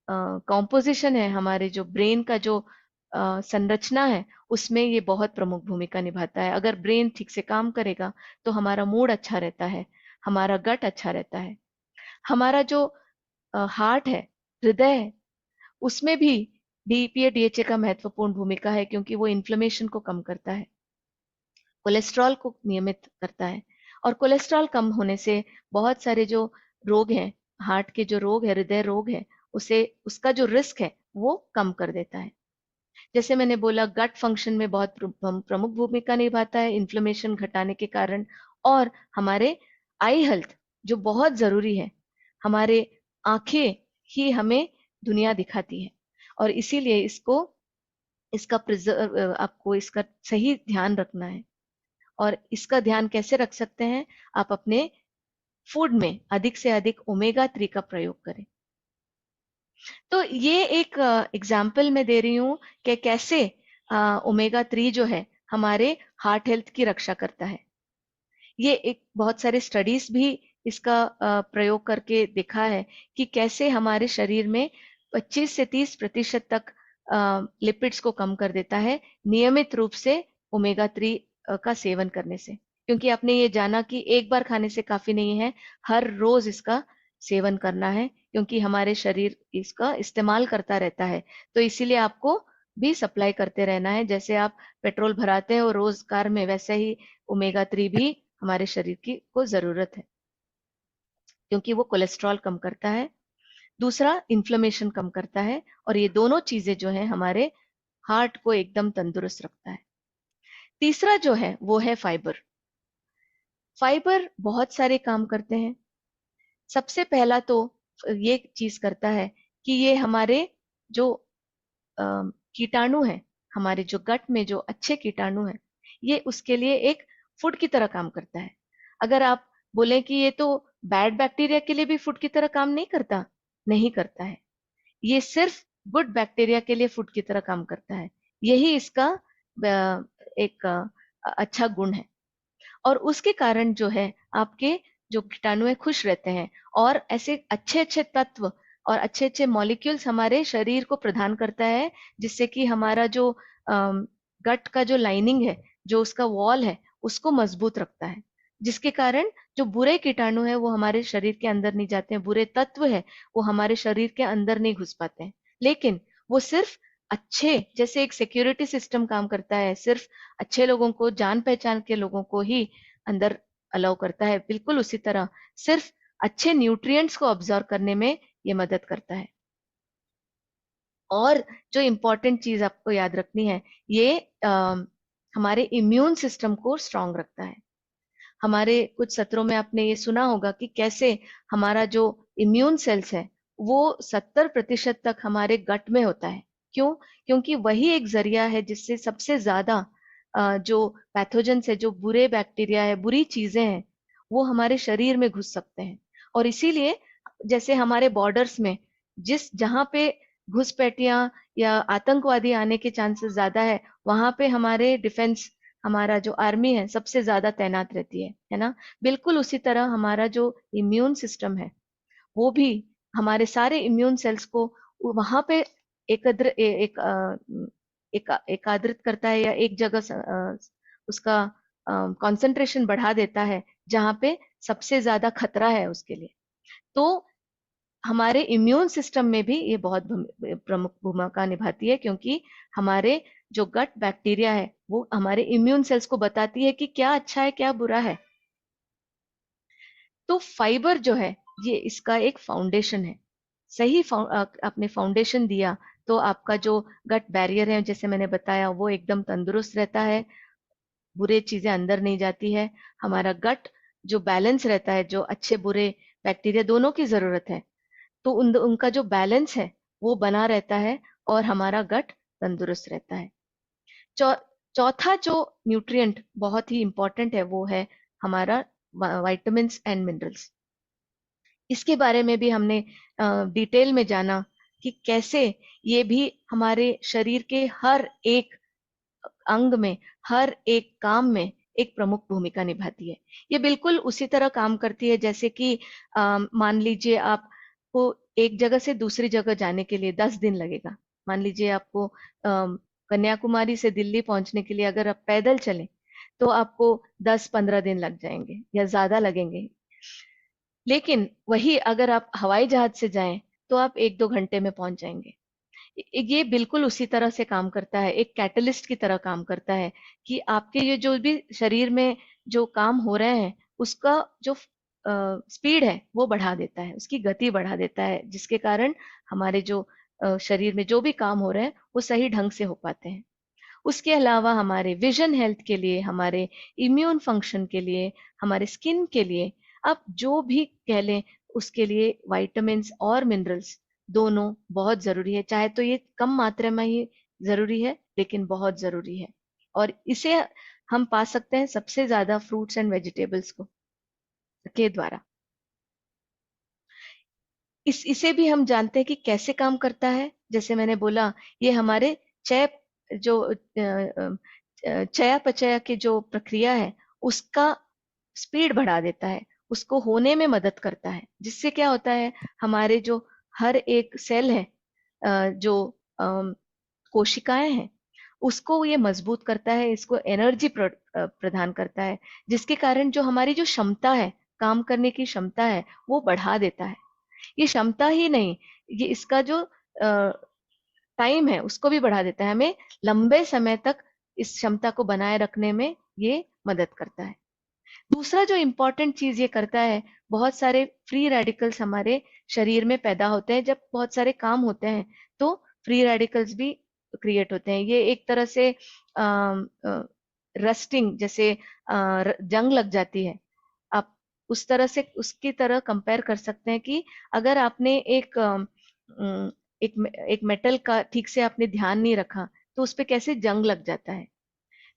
कॉम्पोजिशन है, हमारे जो ब्रेन का जो संरचना है, उसमें ये बहुत प्रमुख भूमिका निभाता है। अगर ब्रेन ठीक से काम करेगा तो हमारा मूड अच्छा रहता है, हमारा गट अच्छा रहता है, हमारा जो हार्ट है, हृदय है, उसमें भी डीपीए डीएचए का महत्वपूर्ण भूमिका है, क्योंकि वो इन्फ्लेमेशन को कम करता है, कोलेस्ट्रॉल को नियमित करता है। और कोलेस्ट्रॉल कम होने से बहुत सारे जो रोग हैं, हार्ट के जो रोग है, हृदय रोग है, उसे, उसका जो रिस्क है वो कम कर देता है। जैसे मैंने बोला, गट फंक्शन में बहुत प्रमुख भूमिका निभाता है इन्फ्लेमेशन घटाने के कारण। और हमारे आई हेल्थ जो बहुत जरूरी है, हमारे आंखें ही हमें दुनिया दिखाती है, और इसीलिए आपको इसका सही ध्यान रखना है। और इसका ध्यान कैसे रख सकते हैं? आप अपने फूड में अधिक से अधिक ओमेगा 3 का प्रयोग करें। तो ये एक एग्जाम्पल मैं दे रही हूँ कि कैसे ओमेगा 3 जो है हमारे हार्ट हेल्थ की रक्षा करता है। ये एक बहुत सारे स्टडीज भी इसका प्रयोग करके देखा है कि कैसे हमारे शरीर में 25 से 30% तक लिपिड्स को कम कर देता है नियमित रूप से ओमेगा 3 का सेवन करने से। क्योंकि आपने ये जाना कि एक बार खाने से काफी नहीं है, हर रोज इसका सेवन करना है, क्योंकि हमारे शरीर इसका इस्तेमाल करता रहता है। तो इसीलिए आपको भी सप्लाई करते रहना है। जैसे आप पेट्रोल भराते हो रोज कार में, वैसे ही ओमेगा 3 भी हमारे शरीर की को जरूरत है, क्योंकि वो कोलेस्ट्रॉल कम करता है, दूसरा इन्फ्लेमेशन कम करता है, और ये दोनों चीजें जो है हमारे हार्ट को एकदम तंदुरुस्त रखता है। तीसरा जो है वो है फाइबर। फाइबर बहुत सारे काम करते हैं। सबसे पहला तो ये चीज करता है कि ये हमारे जो कीटाणु है, हमारे जो गट में जो अच्छे कीटाणु है, ये उसके लिए एक फूड की तरह काम करता है। अगर आप बोलें कि ये तो बैड बैक्टीरिया के लिए भी फूड की तरह काम नहीं करता, नहीं करता है। ये सिर्फ गुड बैक्टीरिया के लिए फूड की तरह काम करता है। यही इसका एक अच्छा गुण है। और उसके कारण जो है आपके जो कीटाणु है खुश रहते हैं, और ऐसे अच्छे अच्छे तत्व और अच्छे अच्छे मॉलिक्यूल्स हमारे शरीर को प्रदान करता है, जिससे कि हमारा जो गट का जो लाइनिंग है, जो उसका वॉल है, उसको मजबूत रखता है। जिसके कारण जो बुरे कीटाणु है वो हमारे शरीर के अंदर नहीं जाते हैं, बुरे तत्व है वो हमारे शरीर के अंदर नहीं घुस पाते हैं। लेकिन वो सिर्फ अच्छे, जैसे एक सिक्योरिटी सिस्टम काम करता है, सिर्फ अच्छे लोगों को, जान पहचान के लोगों को ही अंदर अलाउ करता है, बिल्कुल उसी तरह सिर्फ अच्छे न्यूट्रिएंट्स को ऑब्जर्व करने में ये मदद करता है। और जो इम्पोर्टेंट चीज आपको याद रखनी है, ये हमारे इम्यून सिस्टम को स्ट्रांग रखता है। हमारे कुछ सत्रों में आपने ये सुना होगा कि कैसे हमारा जो इम्यून सेल्स है वो 70% तक हमारे गट में होता है। क्यों? क्योंकि वही एक जरिया है जिससे सबसे ज्यादा जो पैथोजेंस है, जो बुरे बैक्टीरिया है, बुरी चीजें हैं, वो हमारे शरीर में घुस सकते हैं। और इसीलिए जैसे हमारे बॉर्डर्स में जहां पे घुसपैठियां या आतंकवादी आने के चांसेस ज्यादा है, वहां पे हमारे डिफेंस, हमारा जो आर्मी है, सबसे ज्यादा तैनात रहती है ना। बिल्कुल उसी तरह हमारा जो इम्यून सिस्टम है वो भी हमारे सारे इम्यून सेल्स को वहां पे एकत्र एकाग्रित करता है, या एक जगह उसका कंसंट्रेशन बढ़ा देता है जहां पे सबसे ज्यादा खतरा है उसके लिए। तो हमारे इम्यून सिस्टम में भी ये बहुत प्रमुख भूमिका निभाती है, क्योंकि हमारे जो गट बैक्टीरिया है वो हमारे इम्यून सेल्स को बताती है कि क्या अच्छा है क्या बुरा है। तो फाइबर जो है ये इसका एक फाउंडेशन है। सही आपने फाउंडेशन दिया तो आपका जो गट बैरियर है, जैसे मैंने बताया, वो एकदम तंदुरुस्त रहता है, बुरे चीजें अंदर नहीं जाती है। हमारा गट जो बैलेंस रहता है, जो अच्छे बुरे बैक्टीरिया दोनों की जरूरत है, तो उनका जो बैलेंस है वो बना रहता है और हमारा गट तंदुरुस्त रहता है। चौ, चौथा जो न्यूट्रिएंट बहुत ही इंपॉर्टेंट है वो है हमारा विटामिन्स एंड मिनरल्स। इसके बारे में भी हमने डिटेल में जाना कि कैसे ये भी हमारे शरीर के हर एक अंग में, हर एक काम में एक प्रमुख भूमिका निभाती है। ये बिल्कुल उसी तरह काम करती है जैसे कि मान लीजिए आपको एक जगह से दूसरी जगह जाने के लिए 10 दिन लगेगा। मान लीजिए आपको कन्याकुमारी से दिल्ली पहुंचने के लिए अगर आप पैदल चलें तो आपको 10-15 दिन लग जाएंगे या ज्यादा लगेंगे। लेकिन वही अगर आप हवाई जहाज से जाएं तो आप 1-2 घंटे में पहुंच जाएंगे। ये बिल्कुल उसी तरह से काम करता है, एक कैटलिस्ट की तरह काम करता है कि आपके ये जो भी शरीर में जो काम हो रहे हैं उसका जो स्पीड है वो बढ़ा देता है, उसकी गति बढ़ा देता है, जिसके कारण हमारे जो शरीर में जो भी काम हो रहे हैं वो सही ढंग से हो पाते हैं। उसके अलावा हमारे विजन हेल्थ के लिए, हमारे इम्यून फंक्शन के लिए, हमारे स्किन के लिए, आप जो भी कह लें, उसके लिए विटामिन्स और मिनरल्स दोनों बहुत जरूरी है। चाहे तो ये कम मात्रा में ही जरूरी है, लेकिन बहुत जरूरी है। और इसे हम पा सकते हैं सबसे ज्यादा फ्रूट्स एंड वेजिटेबल्स को के द्वारा। इसे भी हम जानते हैं कि कैसे काम करता है। जैसे मैंने बोला, ये हमारे चय जो चयापचय की जो प्रक्रिया है उसका स्पीड बढ़ा देता है, उसको होने में मदद करता है, जिससे क्या होता है, हमारे जो हर एक सेल है, जो कोशिकाएं हैं, उसको ये मजबूत करता है, इसको एनर्जी प्रदान करता है, जिसके कारण जो हमारी जो क्षमता है, काम करने की क्षमता है, वो बढ़ा देता है। ये क्षमता ही नहीं, ये इसका जो टाइम है उसको भी बढ़ा देता है, हमें लंबे समय तक इस क्षमता को बनाए रखने में ये मदद करता है। दूसरा जो इम्पोर्टेंट चीज ये करता है, बहुत सारे फ्री रेडिकल्स हमारे शरीर में पैदा होते हैं जब बहुत सारे काम होते हैं, तो फ्री रेडिकल्स भी क्रिएट होते हैं। ये एक तरह से रस्टिंग, जैसे जंग लग जाती है, आप उस तरह से उसकी तरह कंपेयर कर सकते हैं कि अगर आपने एक मेटल का ठीक से आपने ध्यान नहीं रखा तो उस पे कैसे जंग लग जाता है।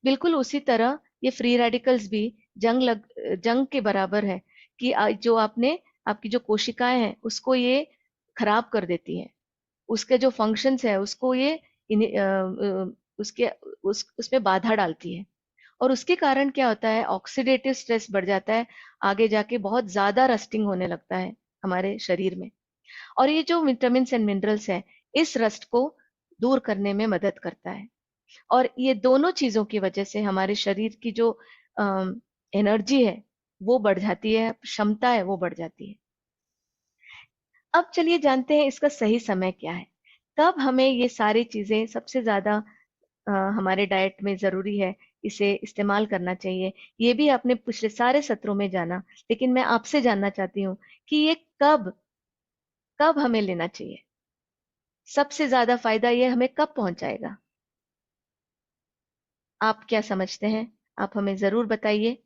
बिल्कुल उसी तरह ये फ्री रेडिकल्स भी जंग के बराबर है कि जो आपकी जो कोशिकाएं हैं उसको ये खराब कर देती है, उसके जो फंक्शंस है उसको ये उसके उसमें बाधा डालती है। और उसके कारण क्या होता है, ऑक्सीडेटिव स्ट्रेस बढ़ जाता है, आगे जाके बहुत ज्यादा रस्टिंग होने लगता है हमारे शरीर में। और ये जो विटामिन एंड मिनरल्स है, इस रस्ट को दूर करने में मदद करता है। और ये दोनों चीजों की वजह से हमारे शरीर की जो एनर्जी है वो बढ़ जाती है, क्षमता है वो बढ़ जाती है। अब चलिए जानते हैं इसका सही समय क्या है, कब हमें ये सारी चीजें सबसे ज्यादा हमारे डाइट में जरूरी है, इसे इस्तेमाल करना चाहिए। ये भी आपने पिछले सारे सत्रों में जाना, लेकिन मैं आपसे जानना चाहती हूँ कि ये कब कब हमें लेना चाहिए। सबसे ज्यादा फायदा ये हमें कब पहुंचाएगा? आप क्या समझते हैं? आप हमें जरूर बताइए।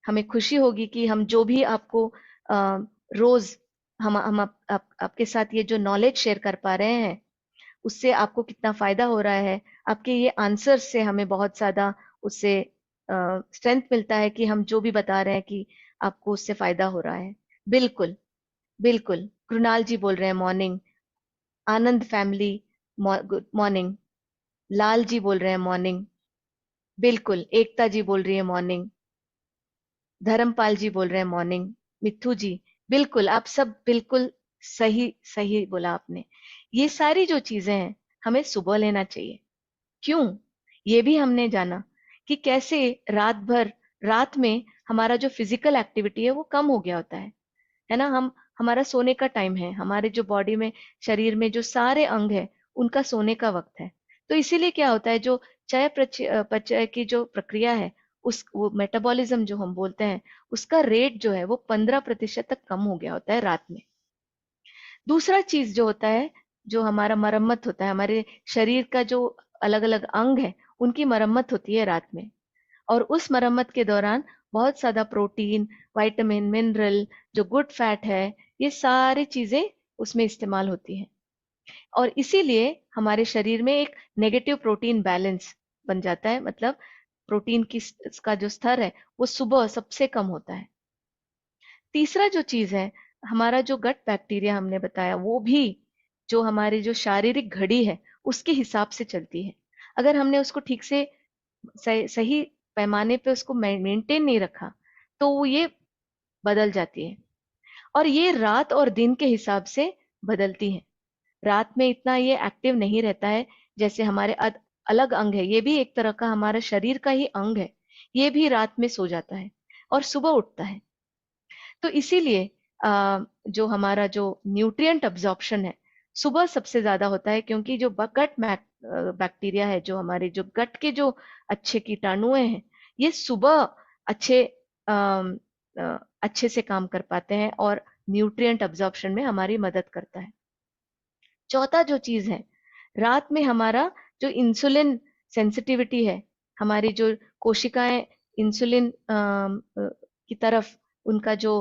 हमें खुशी होगी कि हम जो भी आपको रोज हम आपके साथ ये जो नॉलेज शेयर कर पा रहे हैं, उससे आपको कितना फायदा हो रहा है। आपके ये आंसर से हमें बहुत ज्यादा उससे स्ट्रेंथ मिलता है कि हम जो भी बता रहे हैं कि आपको उससे फायदा हो रहा है। बिल्कुल, बिल्कुल। कृणाल जी बोल रहे हैं मॉर्निंग। आनंद family good morning. Lal ji बोल रहे हैं मॉर्निंग। बिल्कुल। एकता जी बोल रही है मॉर्निंग। धर्मपाल जी बोल रहे हैं मॉर्निंग। मिथु जी, बिल्कुल। आप सब बिल्कुल सही सही बोला आपने। ये सारी जो चीजें हैं हमें सुबह लेना चाहिए। क्यों? ये भी हमने जाना कि कैसे रात में हमारा जो फिजिकल एक्टिविटी है वो कम हो गया होता है ना। हमारा सोने का टाइम है, हमारे जो बॉडी में, शरीर में जो सारे अंग है, उनका सोने का वक्त है। तो इसीलिए क्या होता है, जो पचय की जो प्रक्रिया है, उस वो मेटाबॉलिज्म जो हम बोलते हैं, उसका रेट जो है वो 15% तक कम हो गया होता है रात में। दूसरा चीज जो होता है, जो हमारा मरम्मत होता है, हमारे शरीर का जो अलग अलग अंग है, उनकी मरम्मत होती है रात में। और उस मरम्मत के दौरान बहुत ज्यादा प्रोटीन, विटामिन, मिनरल, जो गुड फैट है, ये सारी चीजें उसमें इस्तेमाल होती हैं। और इसीलिए हमारे शरीर में एक नेगेटिव प्रोटीन बैलेंस बन जाता है। मतलब प्रोटीन की का जो स्तर है वो सुबह सबसे कम होता है। तीसरा जो चीज है, हमारा जो गट बैक्टीरिया हमने बताया, वो भी जो हमारी जो शारीरिक घड़ी है उसके हिसाब से चलती है। अगर हमने उसको ठीक से सही पैमाने पे उसको मेंटेन नहीं रखा, तो वो ये बदल जाती है। और ये रात और दिन के हिसाब से बदलती है। रात में इतना ये एक्टिव नहीं रहता है। जैसे हमारे अलग अंग है, ये भी एक तरह का हमारा शरीर का ही अंग है, ये भी रात में सो जाता है और सुबह उठता है। तो इसीलिए जो हमारा जो न्यूट्रिएंट अब्जॉर्प्शन है सुबह सबसे ज्यादा होता है, क्योंकि जो गट बैक्टीरिया है, जो हमारे जो गट के जो अच्छे कीटाणु हैं, ये सुबह अच्छे अच्छे से काम कर पाते हैं और न्यूट्रिएंट अब्जॉर्प्शन में हमारी मदद करता है। चौथा जो चीज है, रात में हमारा जो इंसुलिन सेंसिटिविटी है, हमारी जो कोशिकाएं इंसुलिन की तरफ उनका जो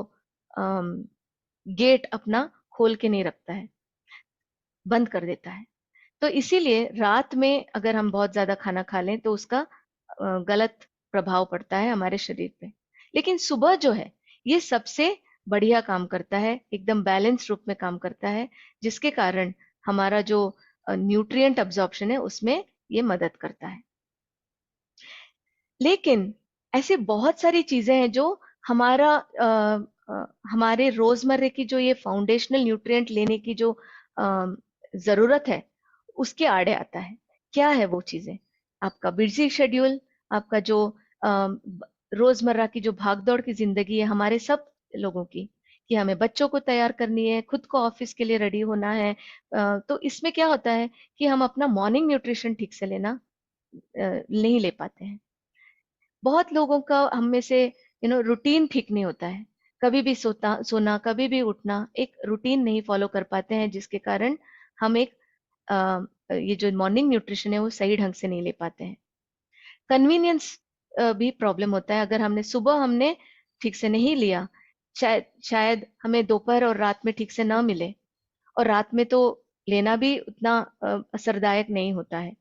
गेट अपना खोल के नहीं रखता है, बंद कर देता है। तो इसीलिए रात में अगर हम बहुत ज्यादा खाना खा लें तो उसका गलत प्रभाव पड़ता है हमारे शरीर पे। लेकिन सुबह जो है ये सबसे बढ़िया काम करता है, एकदम बैलेंस रूप में काम करता है, जिसके कारण हमारा जो न्यूट्रिएंट अब्जॉर्प्शन है उसमें ये मदद करता है। लेकिन ऐसे बहुत सारी चीजें हैं जो हमारा हमारे रोजमर्रे की जो ये फाउंडेशनल न्यूट्रिएंट लेने की जो जरूरत है, उसके आड़े आता है। क्या है वो चीजें? आपका बिजी शेड्यूल, आपका जो रोजमर्रा की जो भागदौड़ की जिंदगी है हमारे सब लोगों की, कि हमें बच्चों को तैयार करनी है, खुद को ऑफिस के लिए रेडी होना है। तो इसमें क्या होता है कि हम अपना मॉर्निंग न्यूट्रिशन ठीक से लेना नहीं ले पाते हैं। बहुत लोगों का हम में से रूटीन ठीक नहीं होता है। कभी भी सोना, कभी भी उठना, एक रूटीन नहीं फॉलो कर पाते हैं, जिसके कारण हम एक ये जो मॉर्निंग न्यूट्रिशन है वो सही ढंग से नहीं ले पाते हैं। कन्वीनियंस भी प्रॉब्लम होता है। अगर हमने ठीक से नहीं लिया, शायद हमें दोपहर और रात में ठीक से ना मिले, और रात में तो लेना भी उतना असरदायक नहीं होता है,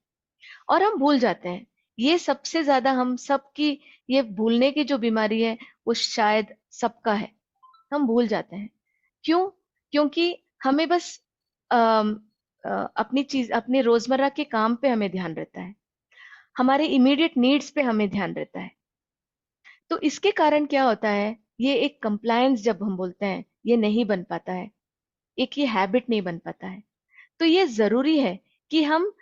और हम भूल जाते हैं। ये सबसे ज्यादा हम सबकी ये भूलने की जो बीमारी है वो शायद सबका है। हम भूल जाते हैं। क्यों? क्योंकि हमें बस अपनी रोजमर्रा के काम पे हमें ध्यान रहता है, हमारे इमीडिएट नीड्स पे हमें ध्यान रहता है। तो इसके कारण क्या होता है, ये एक कंप्लायंस जब हम बोलते हैं, ये नहीं बन पाता है, एक ये हैबिट नहीं बन पाता है। तो ये जरूरी है कि हम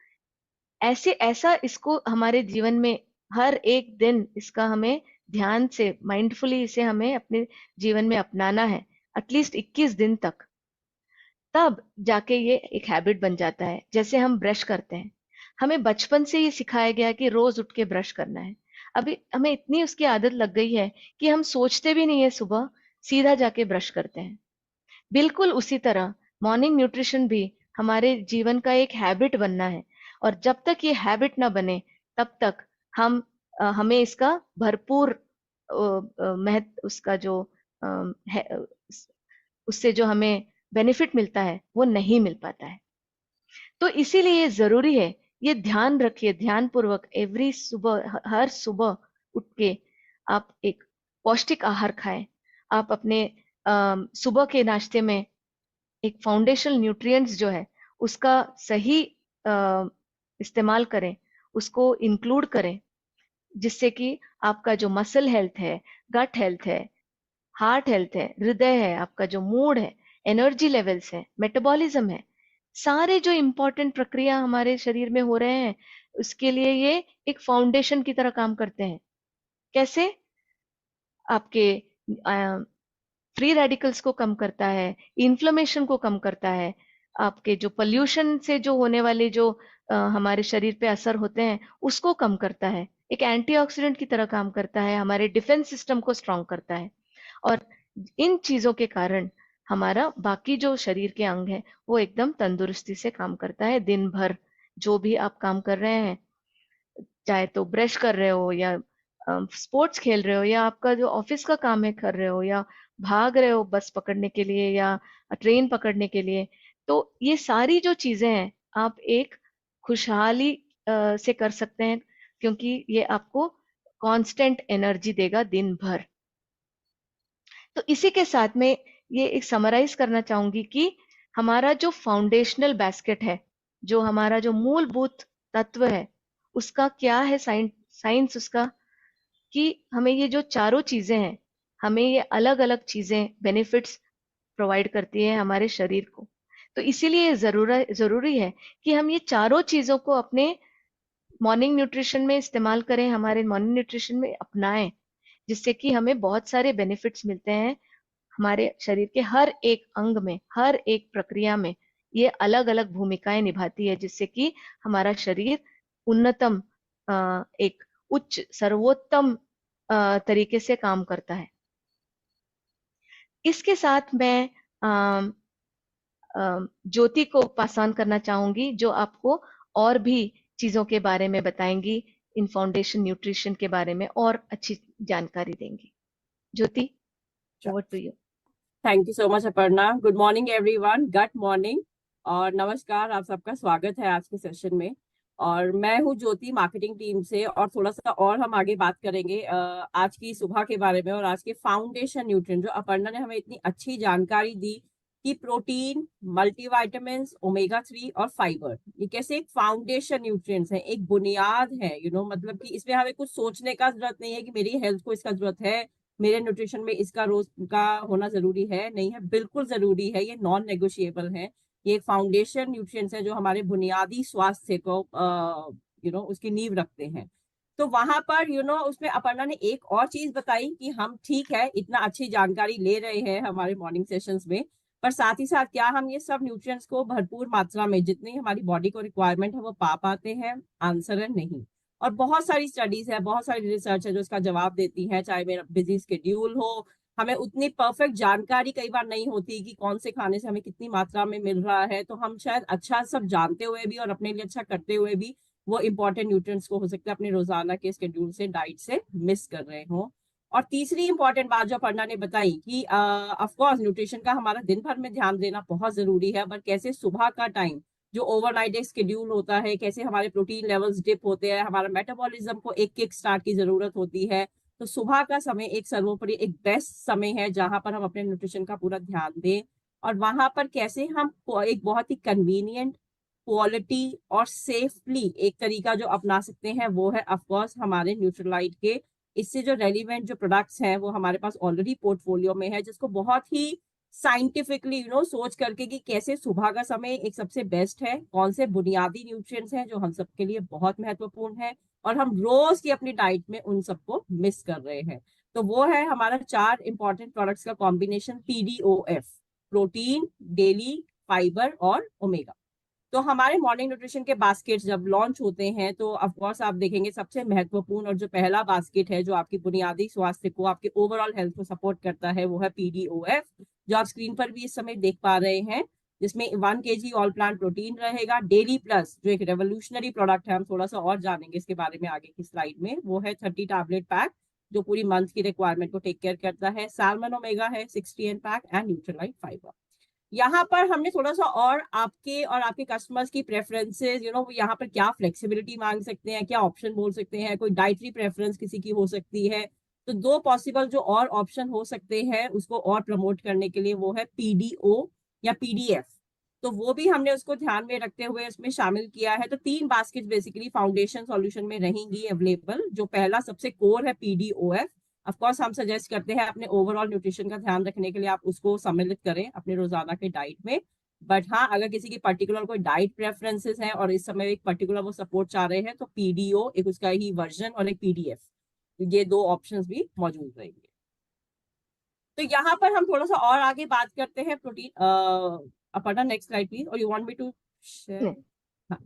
ऐसा इसको हमारे जीवन में हर एक दिन इसका हमें ध्यान से, माइंडफुली इसे हमें अपने जीवन में अपनाना है, एटलीस्ट 21 दिन तक। तब जाके ये एक हैबिट बन जाता है। जैसे हम ब्रश करते हैं, हमें बचपन से ये सिखाया गया कि रोज उठ के ब्रश करना है। अभी हमें इतनी उसकी आदत लग गई है कि हम सोचते भी नहीं है, सुबह सीधा जाके ब्रश करते हैं। बिल्कुल उसी तरह मॉर्निंग न्यूट्रिशन भी हमारे जीवन का एक हैबिट बनना है। और जब तक ये हैबिट ना बने तब तक हमें इसका भरपूर महत्व, उसका जो है, उससे जो हमें बेनिफिट मिलता है वो नहीं मिल पाता है। तो इसीलिए ये जरूरी है, ये ध्यान रखिए, ध्यान पूर्वक एवरी सुबह, हर सुबह उठ के आप एक पौष्टिक आहार खाएं। आप अपने सुबह के नाश्ते में एक फाउंडेशनल न्यूट्रिएंट्स जो है उसका सही इस्तेमाल करें, उसको इंक्लूड करें, जिससे कि आपका जो मसल हेल्थ है, गट हेल्थ है, हार्ट हेल्थ है, हृदय है, आपका जो मूड है, एनर्जी लेवल्स है, मेटाबॉलिज्म है, सारे जो इंपॉर्टेंट प्रक्रिया हमारे शरीर में हो रहे हैं, उसके लिए ये एक फाउंडेशन की तरह काम करते हैं। कैसे? आपके फ्री रेडिकल्स को कम करता है, इन्फ्लेमेशन को कम करता है, आपके जो पोल्यूशन से जो होने वाले जो हमारे शरीर पे असर होते हैं उसको कम करता है, एक एंटीऑक्सीडेंट की तरह काम करता है, हमारे डिफेंस सिस्टम को स्ट्रांग करता है। और इन चीजों के कारण हमारा बाकी जो शरीर के अंग है वो एकदम तंदुरुस्ती से काम करता है। दिन भर जो भी आप काम कर रहे हैं, चाहे तो ब्रश कर रहे हो या स्पोर्ट्स खेल रहे हो या आपका जो ऑफिस का काम है कर रहे हो या भाग रहे हो बस पकड़ने के लिए या ट्रेन पकड़ने के लिए, तो ये सारी जो चीजें हैं आप एक खुशहाली से कर सकते हैं, क्योंकि ये आपको कांस्टेंट एनर्जी देगा दिन भर। तो इसी के साथ में ये एक समराइज करना चाहूंगी कि हमारा जो फाउंडेशनल बास्केट है, जो हमारा जो मूलभूत तत्व है, उसका क्या है साइंस उसका, कि हमें ये जो चारों चीजें हैं, हमें ये अलग अलग चीजें बेनिफिट्स प्रोवाइड करती है हमारे शरीर को। तो इसीलिए ये जरूरी है कि हम ये चारों चीजों को अपने मॉर्निंग न्यूट्रिशन में इस्तेमाल करें, हमारे मॉर्निंग न्यूट्रिशन में अपनाएं, जिससे कि हमें बहुत सारे बेनिफिट्स मिलते हैं हमारे शरीर के हर एक अंग में, हर एक प्रक्रिया में ये अलग अलग भूमिकाएं निभाती है, जिससे कि हमारा शरीर उन्नतम, एक उच्च सर्वोत्तम तरीके से काम करता है। इसके साथ मैं ज्योति को पास ऑन करना चाहूंगी, जो आपको और भी चीजों के बारे में बताएंगी, इन फाउंडेशन न्यूट्रिशन के बारे में और अच्छी जानकारी देंगी। Jyoti, over to you. Thank you so much Aparna. Good morning everyone, good morning और नमस्कार। आप सबका स्वागत है आज के सेशन में। और मैं हूँ ज्योति, मार्केटिंग टीम से, और थोड़ा सा और हम आगे बात करेंगे आज की सुबह के बारे में और आज के फाउंडेशन न्यूट्रिएंट, जो अपर्णा ने हमें इतनी अच्छी जानकारी दी कि प्रोटीन, मल्टीविटामिन्स, ओमेगा 3 और फाइबर, ये कैसे एक फाउंडेशन न्यूट्रिएंट्स है, एक बुनियाद है। मतलब कि इसमें हमें कुछ सोचने का जरूरत नहीं है कि मेरी हेल्थ को इसका जरूरत है, मेरे न्यूट्रिशन में इसका रोज का होना जरूरी है, नहीं है, बिल्कुल जरूरी है, ये नॉन नेगोशिएबल है। ये एक फाउंडेशन न्यूट्रिएंट्स है जो हमारे बुनियादी स्वास्थ्य को उसकी नींव रखते हैं। तो वहां पर उसमें अपर्णा ने एक और चीज बताई कि हम ठीक है इतना अच्छी जानकारी ले रहे हैं हमारे मॉर्निंग सेशंस में, पर साथ ही साथ क्या हम ये सब न्यूट्रिएंट्स को भरपूर मात्रा में जितनी हमारी बॉडी को रिक्वायरमेंट है वो पा पाते हैं? आंसर है नहीं। और बहुत सारी स्टडीज है, बहुत सारी रिसर्च है जो इसका जवाब देती है। चाहे मेरा बिजी शेड्यूल हो, हमें उतनी परफेक्ट जानकारी कई बार नहीं होती कि कौन से खाने से हमें कितनी मात्रा में मिल रहा है, तो हम शायद अच्छा सब जानते हुए भी और अपने लिए अच्छा करते हुए भी वो इंपॉर्टेंट न्यूट्रिएंट्स को हो सकता है अपने रोजाना के शेड्यूल से, डाइट से मिस कर रहे हो। और तीसरी इंपॉर्टेंट बात जो अपर्णा ने बताई कि ऑफ कोर्स न्यूट्रिशन का हमारा दिन भर में ध्यान देना बहुत जरूरी है, पर कैसे सुबह का टाइम जो ओवरनाइट एक शेड्यूल होता है, कैसे हमारे प्रोटीन लेवल्स डिप होते हैं, हमारा मेटाबॉलिज्म को एक किक स्टार्ट की जरूरत होती है। तो सुबह का समय एक सर्वोपरि, एक बेस्ट समय है जहां पर हम अपने न्यूट्रिशन का पूरा ध्यान दें। और वहां पर कैसे हम एक बहुत ही कन्वीनियंट, क्वालिटी और सेफली एक तरीका जो अपना सकते हैं वो है ऑफकोर्स हमारे न्यूट्रीलाइट के इससे जो रेलिवेंट जो प्रोडक्ट्स हैं वो हमारे पास ऑलरेडी पोर्टफोलियो में है, जिसको बहुत ही साइंटिफिकली सोच करके कि कैसे सुबह का समय एक सबसे बेस्ट है, कौन से बुनियादी न्यूट्रिएंट्स हैं जो हम सबके लिए बहुत महत्वपूर्ण है और हम रोज की अपनी डाइट में उन सबको मिस कर रहे हैं। तो वो है हमारा 4 इंपॉर्टेंट प्रोडक्ट्स का combination, PDOF, protein, daily, fibre और ओमेगा। तो हमारे मॉर्निंग न्यूट्रिशन के बास्केट जब लॉन्च होते हैं तो ऑफ कोर्स आप देखेंगे सबसे महत्वपूर्ण और जो पहला बास्केट है जो आपकी बुनियादी स्वास्थ्य को, आपके ओवरऑल हेल्थ को सपोर्ट करता है, वो है PDOF, जो आप स्क्रीन पर भी इस समय देख पा रहे हैं। जिसमें 1 kg ऑल प्लांट प्रोटीन रहेगा। डेली प्लस जो एक रेवोल्यूशनरी प्रोडक्ट है, हम थोड़ा सा और जानेंगे इसके बारे में आगे की स्लाइड में, वो है 30 टैबलेट पैक जो पूरी मंथ की रिक्वायरमेंट को टेक केयर करता है। सैल्मन ओमेगा है 60 in pack and Nutrilite fiber. यहाँ पर हमने थोड़ा सा और आपके कस्टमर्स की प्रेफरेंसेस, यहाँ पर क्या फ्लेक्सिबिलिटी मांग सकते हैं, क्या ऑप्शन बोल सकते हैं, कोई डाइटरी प्रेफरेंस किसी की हो सकती है, तो 2 पॉसिबल जो और ऑप्शन हो सकते हैं उसको और प्रमोट करने के लिए, वो है पीडीओ या पीडीएफ। तो वो भी हमने उसको ध्यान में रखते हुए इसमें शामिल किया है। तो 3 बास्केट बेसिकली फाउंडेशन सॉल्यूशन में रहेंगी अवेलेबल। जो पहला सबसे कोर है पीडीओएफ, ऑफ कोर्स हम सजेस्ट करते हैं अपने ओवरऑल न्यूट्रिशन का ध्यान रखने के लिए आप उसको सम्मिलित करें अपने रोजाना के डाइट में। बट हाँ, अगर किसी की पर्टिकुलर कोई डाइट प्रेफरेंसेस हैं और इस समय एक पर्टिकुलर वो सपोर्ट चाह रहे हैं, तो पीडीओ एक उसका ही वर्जन और एक पीडीएफ, ये 2 ऑप्शंस भी मौजूद रहेंगे। तो यहाँ पर हम थोड़ा सा और आगे बात करते हैं protein. Aparna next slide please, और you want me to share? हाँ,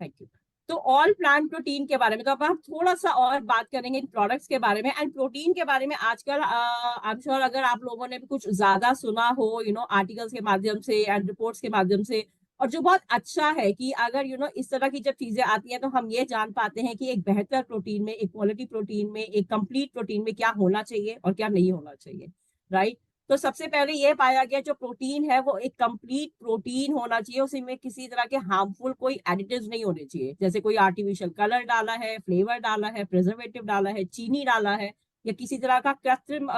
थैंक यू। तो ऑल प्लांट प्रोटीन के बारे में तो अब हम थोड़ा सा और बात करेंगे इन प्रोडक्ट्स के बारे में एंड प्रोटीन के बारे में। आजकल आई एम श्योर अगर आप लोगों ने भी कुछ ज्यादा सुना हो आर्टिकल्स के माध्यम से एंड रिपोर्ट्स के माध्यम से, और जो बहुत अच्छा है कि अगर इस तरह की जब चीजें आती हैं तो हम ये जान पाते हैं कि एक बेहतर प्रोटीन में, एक क्वालिटी प्रोटीन में, एक कंप्लीट प्रोटीन में क्या होना चाहिए और क्या नहीं होना चाहिए, राइट। तो सबसे पहले ये पाया गया जो प्रोटीन है वो एक कंप्लीट प्रोटीन होना चाहिए, उसमें किसी तरह के हार्मफुल कोई एडिटिव्स नहीं होने चाहिए, जैसे कोई आर्टिफिशियल कलर डाला है, फ्लेवर डाला है, प्रिजर्वेटिव डाला है, चीनी डाला है, या किसी तरह का कृत्रिम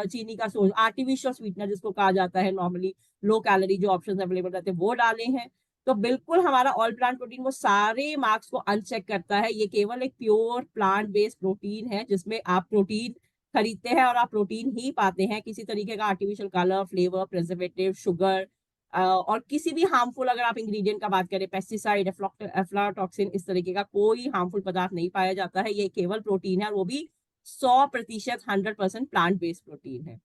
चीनी का सोर्स, आर्टिफिशियल स्वीटनर जिसको कहा जाता है, नॉर्मली लो कैलोरी जो ऑप्शंस अवेलेबल रहते हैं वो डाले हैं। तो बिल्कुल हमारा ऑल प्लांट प्रोटीन वो सारे मार्क्स को अनचेक करता है। ये केवल एक प्योर प्लांट बेस्ड प्रोटीन है जिसमें आप प्रोटीन खरीदते हैं और आप प्रोटीन ही पाते हैं, किसी तरीके का artificial colour, flavour, preservative, sugar और किसी भी हार्मफुल, अगर आप इंग्रेडिएंट का बात करें, पेस्टिसाइड, एफ्लाटॉक्सिन, इस तरीके का कोई हार्मफुल पदार्थ नहीं पाया जाता है। ये केवल प्रोटीन है और वो भी 100% 100% प्लांट बेस्ड प्रोटीन है।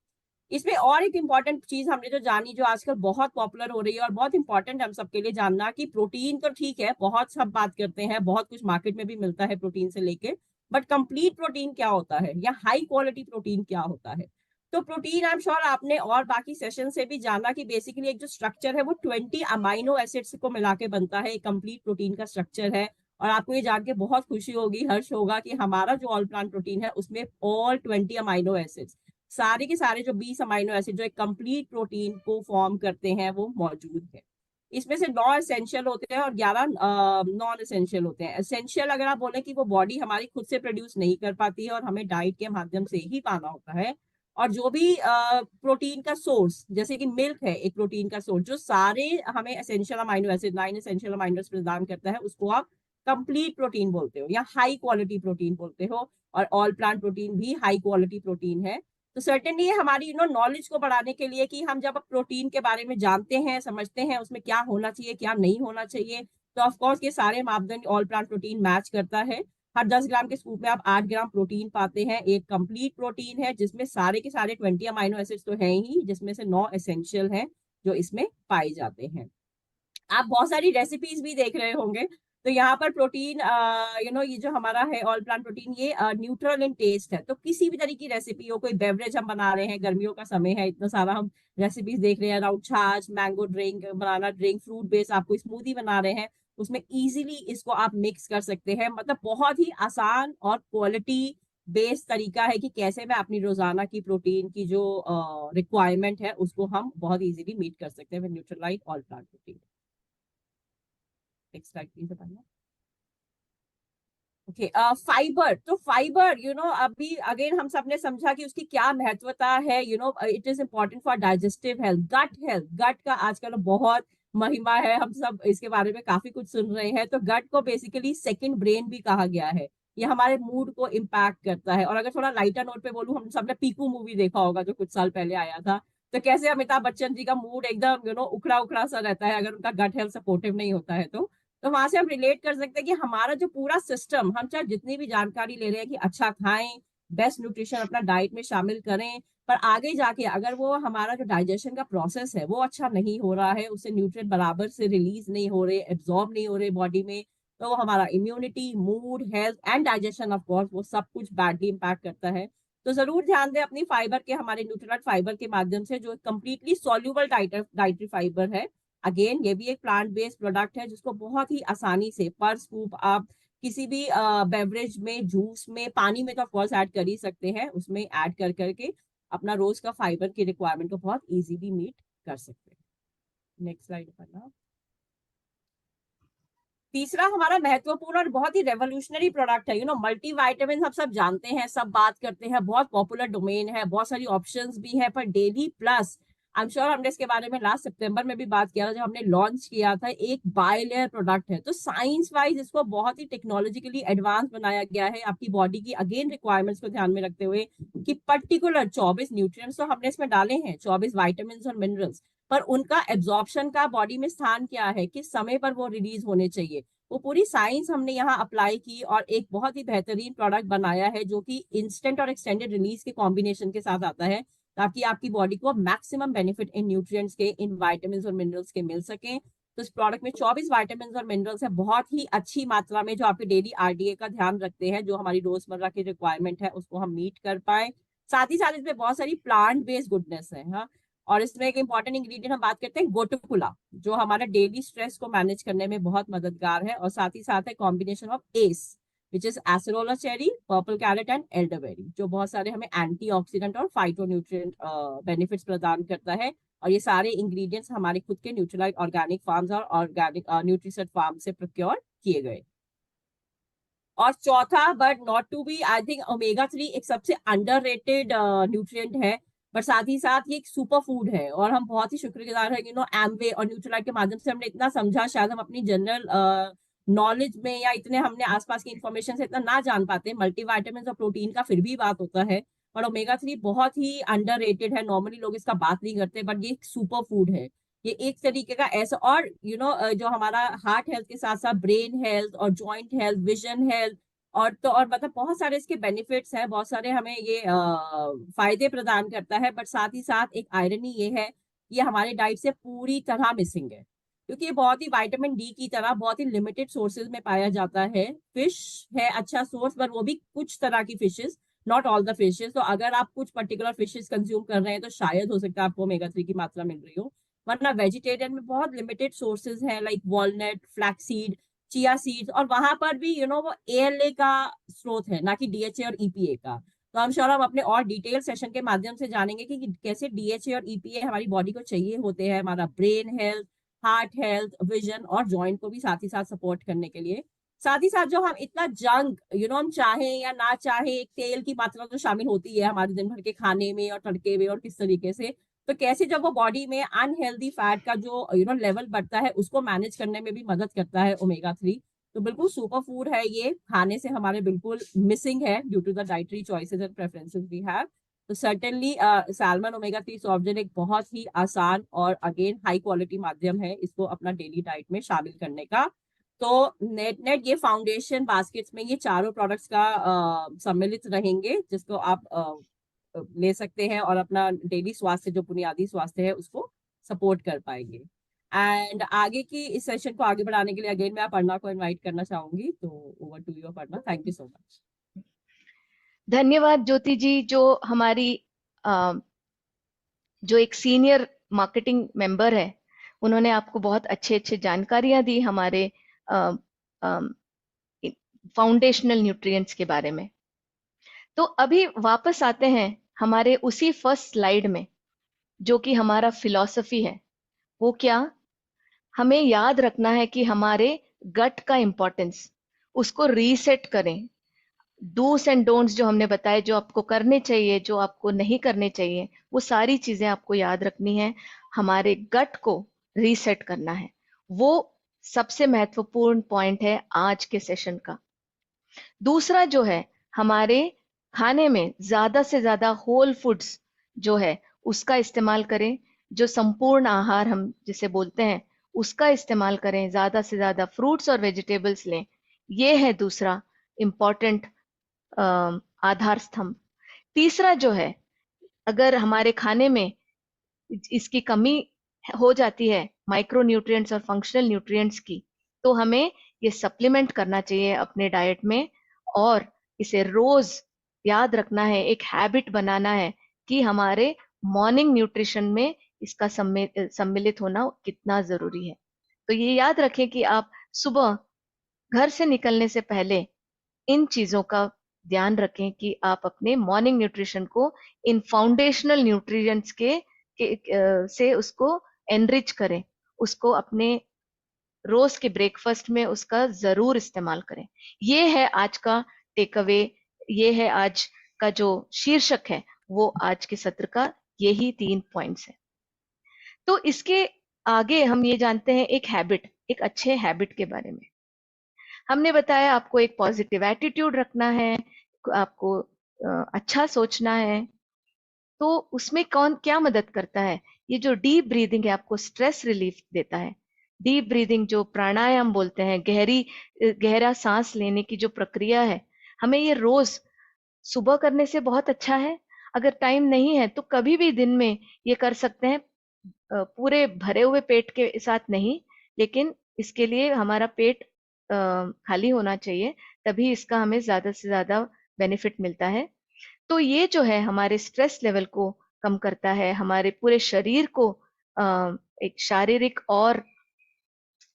इसमें और एक इंपॉर्टेंट चीज हमने जो जानी, जो आजकल बहुत पॉपुलर हो रही है और बहुत इंपॉर्टेंट है हम सबके लिए जानना, कि प्रोटीन तो ठीक है, बहुत सब बात करते हैं, बहुत कुछ मार्केट में भी मिलता है प्रोटीन से लेके, बट कंप्लीट प्रोटीन क्या होता है या हाई क्वालिटी प्रोटीन क्या होता है। तो प्रोटीन आई एम श्योर आपने और बाकी सेशन से भी जाना कि बेसिकली एक जो स्ट्रक्चर है वो 20 अमाइनो एसिड्स को मिला के बनता है, एक कंप्लीट प्रोटीन का स्ट्रक्चर है। और आपको ये जान के बहुत खुशी होगी, हर्ष होगा कि हमारा जो ऑल प्लांट प्रोटीन है उसमें ऑल 20 अमाइनो एसिड्स, सारे के सारे जो 20 अमाइनो एसिड जो एक कंप्लीट प्रोटीन को फॉर्म करते हैं वो मौजूद है। इसमें से 9 एसेंशियल होते हैं और 11 नॉन एसेंशियल होते हैं। एसेंशियल अगर आप बोले कि वो बॉडी हमारी खुद से प्रोड्यूस नहीं कर पाती है और हमें डाइट के माध्यम से ही पाना होता है। और जो भी प्रोटीन का सोर्स, जैसे कि मिल्क है एक प्रोटीन का सोर्स, जो सारे हमें essential amino acid, 9 essential amino acid प्रदान करता है, उसको आप कंप्लीट प्रोटीन बोलते हो या हाई क्वालिटी प्रोटीन बोलते हो। और ऑल प्लांट प्रोटीन भी हाई क्वालिटी प्रोटीन है। तो सर्टेनली ये हमारी नॉलेज को बढ़ाने के लिए, कि हम जब प्रोटीन के बारे में जानते हैं, समझते हैं उसमें क्या होना चाहिए क्या नहीं होना चाहिए, तो ऑफकोर्स ये सारे मापदंड ऑल प्लांट प्रोटीन मैच करता है। हर 10 ग्राम के स्कूप में आप 8 ग्राम प्रोटीन पाते हैं। एक कंप्लीट प्रोटीन है जिसमें सारे के सारे 20 अमाइनो एसिड्स तो हैं ही, जिसमें से 9 एसेंशियल हैं जो इसमें पाए जाते हैं। आप बहुत सारी रेसिपीज भी देख रहे होंगे। तो यहाँ पर प्रोटीन ये जो हमारा है ऑल प्लांट प्रोटीन, ये न्यूट्रल इन टेस्ट है। तो किसी भी तरह की रेसिपी हो, कोई बेवरेज हम बना रहे हैं, गर्मियों का समय है, इतना सारा हम रेसिपीज देख रहे हैं अराउंड छाछ, मैंगो ड्रिंक, बनाना ड्रिंक, फ्रूट बेस्ड आप कोई स्मूदी बना रहे हैं, उसमें इजीली इसको आप मिक्स कर सकते हैं। मतलब बहुत ही आसान और क्वालिटी बेस्ड तरीका है कि कैसे मैं अपनी रोजाना की प्रोटीन की जो रिक्वायरमेंट है उसको हम बहुत इजीली मीट कर सकते हैं with Nutrilite all plant protein. Next slide please बताइए। Okay, fibre. तो फाइबर अभी अगेन हम सब ने समझा कि उसकी क्या महत्वता है। It is important for digestive health, gut health. Gut का आजकल बहुत महिमा है, हम सब इसके बारे में काफी कुछ सुन रहे हैं। तो गट को बेसिकली सेकंड ब्रेन भी कहा गया है। ये हमारे मूड को इम्पैक्ट करता है। और अगर थोड़ा लाइटर नोट पे बोलूं, हम सबने पीकू मूवी देखा होगा जो कुछ साल पहले आया था। तो कैसे अमिताभ बच्चन जी का मूड एकदम उखड़ा उखड़ा सा रहता है अगर उनका गट हेल्थ सपोर्टिव नहीं होता है। तो वहां से हम रिलेट कर सकते हैं कि हमारा जो पूरा सिस्टम, हम चाहे जितनी भी जानकारी ले रहे हैं कि अच्छा खाएं, बेस्ट न्यूट्रिशन अपना डाइट में शामिल करें, पर आगे जाके अगर वो हमारा जो डाइजेशन का प्रोसेस है वो अच्छा नहीं हो रहा है, उससे न्यूट्रिएंट बराबर से रिलीज नहीं हो रहे, एब्जॉर्ब नहीं हो रहे बॉडी में, तो हमारा immunity, mood, health and digestion of course वो सब कुछ बैडली इम्पैक्ट करता है। तो जरूर ध्यान दें अपनी फाइबर के, हमारे न्यूट्रीलाइट फाइबर के माध्यम से, जो कंप्लीटली सॉल्युबल डाइटरी फाइबर है। अगेन ये भी एक प्लांट बेस्ड प्रोडक्ट है जिसको बहुत ही आसानी से पर स्कूप आप किसी भी बेवरेज में, जूस में, पानी में तो ऑफकोर्स ऐड कर ही सकते हैं, उसमें ऐड कर करके अपना रोज का फाइबर की रिक्वायरमेंट को बहुत इजीली मीट कर सकते हैं। नेक्स्ट स्लाइड पर। तीसरा हमारा महत्वपूर्ण और बहुत ही रेवोल्यूशनरी प्रोडक्ट है, मल्टी वाइटामिन हम सब जानते हैं, सब बात करते हैं, बहुत पॉपुलर डोमेन है, बहुत सारी ऑप्शंस भी है, पर daily plus, I am sure हमने इसके बारे में लास्ट सितंबर में भी बात किया था जब हमने लॉन्च किया था। एक बायलेयर प्रोडक्ट है, तो साइंस वाइज इसको बहुत ही टेक्नोलॉजिकली एडवांस बनाया गया है, आपकी बॉडी की अगेन रिक्वायरमेंट्स को ध्यान में रखते हुए, कि पर्टिकुलर 24 न्यूट्रिएंट्स तो हमने इसमें डाले हैं, 24 वाइटामिन और मिनरल्स, पर उनका एब्जॉर्प्शन का बॉडी में स्थान क्या है, किस समय पर वो रिलीज होने चाहिए, वो पूरी साइंस हमने यहाँ अप्लाई की और एक बहुत ही बेहतरीन प्रोडक्ट बनाया है जो कि इंस्टेंट और एक्सटेंडेड रिलीज के कॉम्बिनेशन के साथ आता है, ताकि आपकी बॉडी को मैक्सिमम बेनिफिट इन न्यूट्रिएंट्स के, इन वाइटामिन और मिनरल्स के मिल सके। तो इस प्रोडक्ट में 24 वाइटामिन और मिनरल्स है, बहुत ही अच्छी मात्रा में, जो आपके डेली आरडीए का ध्यान रखते हैं, जो हमारी रोजमर्रा की रिक्वायरमेंट है उसको हम मीट कर पाए। साथ ही साथ इसमें बहुत सारी प्लांट बेस्ड गुडनेस है। हाँ, और इसमें एक इंपॉर्टेंट इंग्रेडिएंट हम बात करते हैं गोटुकुला, जो हमारा डेली स्ट्रेस को मैनेज करने में बहुत मददगार है, और साथ ही साथ है combination of S which is acerola cherry, purple carrot and elderberry, जो बहुत सारे हमें एंटीऑक्सीडेंट और फाइटोन्यूट्रिएंट बेनिफिट्स प्रदान करता है। और ये सारे इंग्रेडिएंट्स हमारे खुद के न्यूट्रीलाइट ऑर्गेनिक फार्म्स और ऑर्गेनिक न्यूट्रीसेट फार्म से प्रोक्योर किए गए। और चौथा, but not to be, I think omega 3 एक सबसे अंडररेटेड न्यूट्रिएंट है, पर साथ ही साथ ये एक सुपर फूड है, और हम बहुत ही शुक्रगुजार हैं एमवे और न्यूट्रीलाइट के माध्यम से हमने इतना समझा, शायद हम अपनी जनरल नॉलेज में या इतने हमने आसपास की इंफॉर्मेशन से इतना ना जान पाते, मल्टीविटामिन और प्रोटीन का फिर भी बात होता है, पर ओमेगा 3 बहुत ही अंडररेटेड है, नॉर्मली लोग इसका बात नहीं करते, बट ये एक सुपर फूड है। ये एक तरीके का ऐसा, और जो हमारा हार्ट हेल्थ के साथ साथ ब्रेन हेल्थ और जॉइंट हेल्थ, विजन हेल्थ, और मतलब बहुत सारे इसके बेनिफिट्स हैं, बहुत सारे हमें ये फायदे प्रदान करता है। बट साथ ही साथ एक आयरनी ये है, ये हमारे डाइट से पूरी तरह मिसिंग है, क्योंकि ये बहुत ही विटामिन डी की तरह बहुत ही लिमिटेड सोर्सेज में पाया जाता है। फिश है अच्छा सोर्स, पर वो भी कुछ तरह की fishes, not all the fishes. तो अगर आप कुछ पर्टिकुलर फिशेस कंज्यूम कर रहे हैं तो शायद हो सकता है आपको ओमेगा 3 की मात्रा मिल रही हो, वरना वेजिटेरियन में बहुत लिमिटेड सोर्सेज हैं, like walnut, flaxseed, chia seeds, और वहां पर भी वो एएलए का स्रोत है, ना कि डीएचए और ईपीए का। तो हम श्योर हम अपने और डिटेल सेशन के माध्यम से जानेंगे कि कैसे डीएचए और ईपीए हमारी बॉडी को चाहिए होते हैं, हमारा brain health, heart health, vision और जॉइंट को भी साथ ही साथ सपोर्ट करने के लिए। साथ ही साथ जो हम इतना जंक हम चाहें या ना चाहें, एक तेल की मात्रा तो शामिल होती है हमारे दिन भर के खाने में और तड़के में, और किस तरीके से, तो कैसे जब वो बॉडी में अनहेल्दी फैट का जो लेवल बढ़ता है उसको मैनेज करने में भी मदद करता है ओमेगा 3। तो बिल्कुल सुपर फूड है, ये खाने से हमारे बिल्कुल मिसिंग है due to the dietary choices and preferences we have. तो certainly salmon omega 3 soft drink एक बहुत ही आसान और अगेन हाई क्वालिटी माध्यम है इसको अपना डेली डाइट में शामिल करने का। तो नेट ये फाउंडेशन बास्केट्स में ये चारों प्रोडक्ट्स का सम्मिलित रहेंगे, जिसको आप ले सकते हैं और अपना डेली स्वास्थ्य, जो बुनियादी स्वास्थ्य है, उसको सपोर्ट कर पाएंगे। एंड आगे की इस सेशन को आगे बढ़ाने के लिए अगेन मैं अपर्णा को इनवाइट करना चाहूंगी। तो over to you Aparna, thank you so much. धन्यवाद ज्योति जी, जो हमारी जो एक सीनियर मार्केटिंग मेंबर है, उन्होंने आपको बहुत अच्छे अच्छे जानकारियां दी हमारे फाउंडेशनल न्यूट्रिएंट्स के बारे में। तो अभी वापस आते हैं हमारे उसी फर्स्ट स्लाइड में, जो कि हमारा फिलॉसफी है। वो क्या, हमें याद रखना है कि हमारे गट का इंपॉर्टेंस, उसको रीसेट करें। डूस एंड डोंट्स जो हमने बताए, जो आपको करने चाहिए, जो आपको नहीं करने चाहिए, वो सारी चीजें आपको याद रखनी है। हमारे गट को रीसेट करना है, वो सबसे महत्वपूर्ण पॉइंट है आज के सेशन का। दूसरा जो है, हमारे खाने में ज्यादा से ज्यादा होल फूड्स जो है उसका इस्तेमाल करें, जो संपूर्ण आहार हम जिसे बोलते हैं उसका इस्तेमाल करें, ज्यादा से ज्यादा फ्रूट्स और वेजिटेबल्स लें। ये है दूसरा इम्पॉर्टेंट आधार स्तंभ। तीसरा जो है, अगर हमारे खाने में इसकी कमी हो जाती है, माइक्रो न्यूट्रिएंट्स और फंक्शनल न्यूट्रिएंट्स की, तो हमें ये सप्लीमेंट करना चाहिए अपने डाइट में, और इसे रोज याद रखना है, एक हैबिट बनाना है कि हमारे मॉर्निंग न्यूट्रिशन में इसका सम्मिलित होना कितना जरूरी है। तो ये याद रखें कि आप सुबह घर से निकलने से पहले इन चीजों का ध्यान रखें कि आप अपने मॉर्निंग न्यूट्रिशन को इन फाउंडेशनल न्यूट्रिएंट्स से उसको एनरिच करें, उसको अपने रोज के ब्रेकफास्ट में उसका जरूर इस्तेमाल करें। ये है आज का टेक अवे, ये है आज का जो शीर्षक है, वो आज के सत्र का यही 3 पॉइंट्स है। तो इसके आगे हम ये जानते हैं एक हैबिट, एक अच्छे हैबिट के बारे में। हमने बताया आपको एक पॉजिटिव एटीट्यूड रखना है, आपको अच्छा सोचना है। तो उसमें कौन क्या मदद करता है? ये जो डीप ब्रीदिंग है आपको स्ट्रेस रिलीफ देता है। डीप ब्रीदिंग जो प्राणायाम बोलते हैं, गहरा सांस लेने की जो प्रक्रिया है, हमें ये रोज सुबह करने से बहुत अच्छा है। अगर टाइम नहीं है तो कभी भी दिन में ये कर सकते हैं, पूरे भरे हुए पेट के साथ नहीं, लेकिन इसके लिए हमारा पेट खाली होना चाहिए, तभी इसका हमें ज्यादा से ज्यादा बेनिफिट मिलता है। तो ये जो है हमारे स्ट्रेस लेवल को कम करता है, हमारे पूरे शरीर को एक शारीरिक और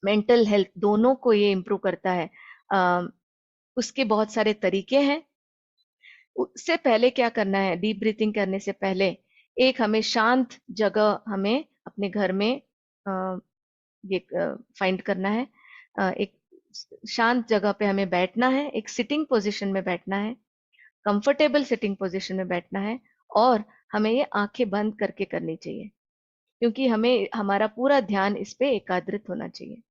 मेंटल हेल्थ दोनों को ये इम्प्रूव करता है। उसके बहुत सारे तरीके हैं। उससे पहले क्या करना है, डीप ब्रीथिंग करने से पहले एक हमें शांत जगह हमें अपने घर में ये फाइंड करना है। एक शांत जगह पे हमें बैठना है, एक सिटिंग पोजीशन में बैठना है, कंफर्टेबल सिटिंग पोजीशन में बैठना है, और हमें ये आंखें बंद करके करनी चाहिए, क्योंकि हमें हमारा पूरा ध्यान इस पे एकाग्रित होना चाहिए।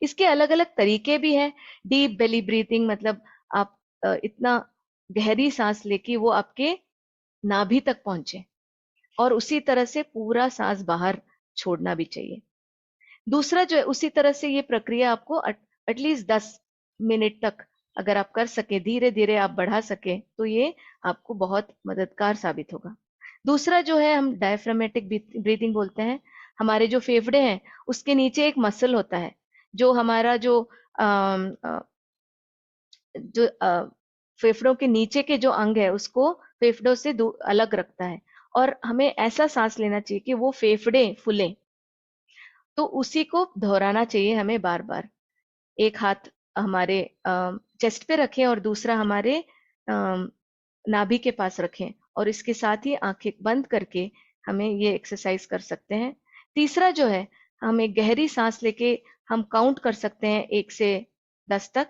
इसके अलग अलग तरीके भी हैं। डीप बेली ब्रीथिंग मतलब आप इतना गहरी सांस लेके वो आपके नाभि तक पहुंचे, और उसी तरह से पूरा सांस बाहर छोड़ना भी चाहिए। दूसरा जो है, उसी तरह से ये प्रक्रिया आपको एटलीस्ट 10 मिनट तक अगर आप कर सके, धीरे धीरे आप बढ़ा सके, तो ये आपको बहुत मददगार साबित होगा। दूसरा जो है हम डायफ्रामेटिक ब्रीथिंग बोलते हैं। हमारे जो फेफड़े हैं उसके नीचे एक मसल होता है, जो हमारा जो फेफड़ों के नीचे के जो अंग है उसको फेफड़ों से अलग रखता है, और हमें ऐसा सांस लेना चाहिए कि वो फेफड़े फूले। तो उसी को दोहराना चाहिए हमें बार बार। एक हाथ हमारे चेस्ट पे रखें और दूसरा हमारे नाभि के पास रखें, और इसके साथ ही आंखें बंद करके हमें ये एक्सरसाइज कर सकते हैं। तीसरा जो है, हम एक गहरी सांस लेके हम काउंट कर सकते हैं 1 से 10 तक।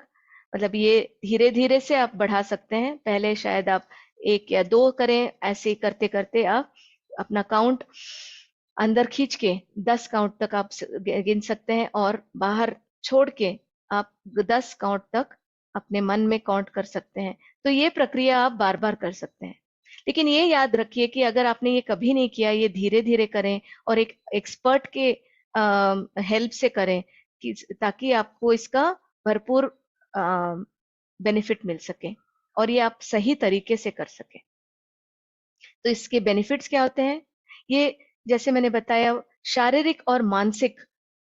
मतलब ये धीरे धीरे से आप बढ़ा सकते हैं, पहले शायद आप 1 या 2 करें, ऐसे करते करते आप अपना काउंट अंदर खींच के 10 काउंट तक आप गिन सकते हैं, और बाहर छोड़ के आप 10 काउंट तक अपने मन में काउंट कर सकते हैं। तो ये प्रक्रिया आप बार बार कर सकते हैं। लेकिन ये याद रखिए कि अगर आपने ये कभी नहीं किया, ये धीरे धीरे करें और एक एक्सपर्ट के हेल्प से करें, कि ताकि आपको इसका भरपूर बेनिफिट मिल सके और ये आप सही तरीके से कर सके। तो इसके बेनिफिट्स क्या होते हैं? ये जैसे मैंने बताया, शारीरिक और मानसिक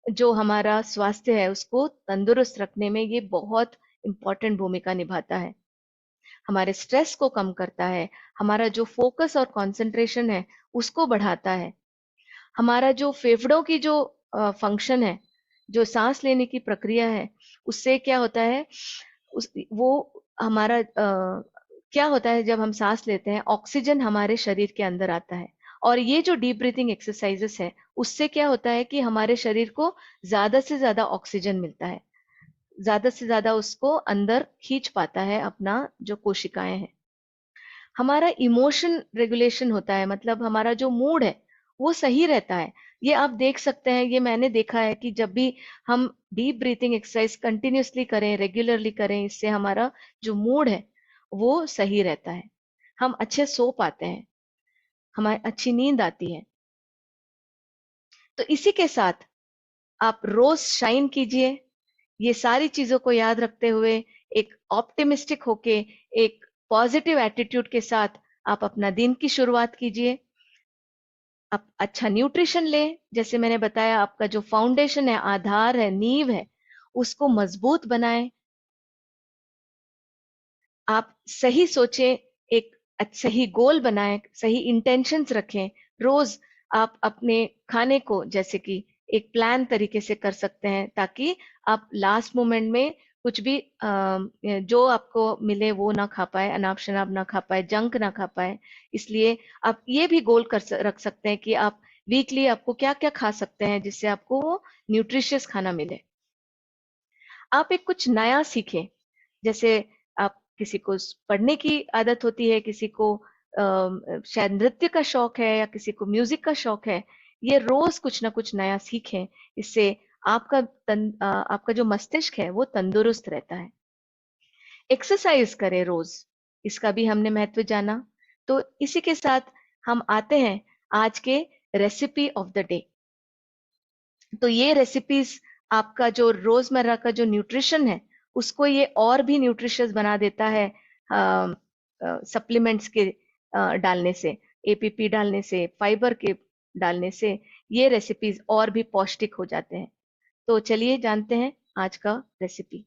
जो हमारा स्वास्थ्य है उसको तंदुरुस्त रखने में ये बहुत इंपॉर्टेंट भूमिका निभाता है। हमारे स्ट्रेस को कम करता है, हमारा जो फोकस और कंसंट्रेशन है उसको बढ़ाता है, हमारा जो फेफड़ों की जो फंक्शन है, जो सांस लेने की प्रक्रिया है, उससे क्या होता है, वो हमारा क्या होता है, जब हम सांस लेते हैं ऑक्सीजन हमारे शरीर के अंदर आता है, और ये जो डीप ब्रीथिंग एक्सरसाइजेस है उससे क्या होता है कि हमारे शरीर को ज्यादा से ज्यादा ऑक्सीजन मिलता है, ज्यादा से ज्यादा उसको अंदर खींच पाता है अपना जो कोशिकाएं हैं। हमारा इमोशन रेगुलेशन होता है, मतलब हमारा जो मूड है वो सही रहता है। ये आप देख सकते हैं, ये मैंने देखा है कि जब भी हम डीप ब्रीथिंग एक्सरसाइज कंटिन्यूअसली करें, रेगुलरली करें, इससे हमारा जो मूड है वो सही रहता है, हम अच्छे सो पाते हैं, हमारी अच्छी नींद आती है। तो इसी के साथ आप रोज शाइन कीजिए, ये सारी चीजों को याद रखते हुए, एक ऑप्टिमिस्टिक होके, एक पॉजिटिव एटीट्यूड के साथ आप अपना दिन की शुरुआत कीजिए। आप अच्छा न्यूट्रिशन लें, जैसे मैंने बताया, आपका जो फाउंडेशन है, आधार है, नींव है, उसको मजबूत बनाएं। आप सही सोचें, एक सही गोल बनाएं, सही इंटेंशंस रखें। रोज आप अपने खाने को जैसे कि एक प्लान तरीके से कर सकते हैं, ताकि आप लास्ट मोमेंट में कुछ भी जो आपको मिले वो ना खा पाए, अनाप शनाप ना खा पाए, जंक ना खा पाए। इसलिए आप ये भी गोल रख सकते हैं कि आप वीकली आपको क्या क्या खा सकते हैं जिससे आपको वो न्यूट्रिशियस खाना मिले। आप एक कुछ नया सीखें, जैसे आप किसी को पढ़ने की आदत होती है, किसी को शायद नृत्य का शौक है, या किसी को म्यूजिक का शौक है। ये रोज कुछ ना कुछ नया सीखें, इससे आपका जो मस्तिष्क है वो तंदुरुस्त रहता है। एक्सरसाइज करें रोज, इसका भी हमने महत्व जाना। तो इसी के साथ हम आते हैं आज के रेसिपी ऑफ द डे। तो ये रेसिपीज आपका जो रोजमर्रा का जो न्यूट्रिशन है उसको ये और भी न्यूट्रिशियस बना देता है, सप्लीमेंट्स के डालने से, एपीपी डालने से, फाइबर के डालने से ये रेसिपीज और भी पौष्टिक हो जाते हैं। तो चलिए जानते हैं आज का रेसिपी।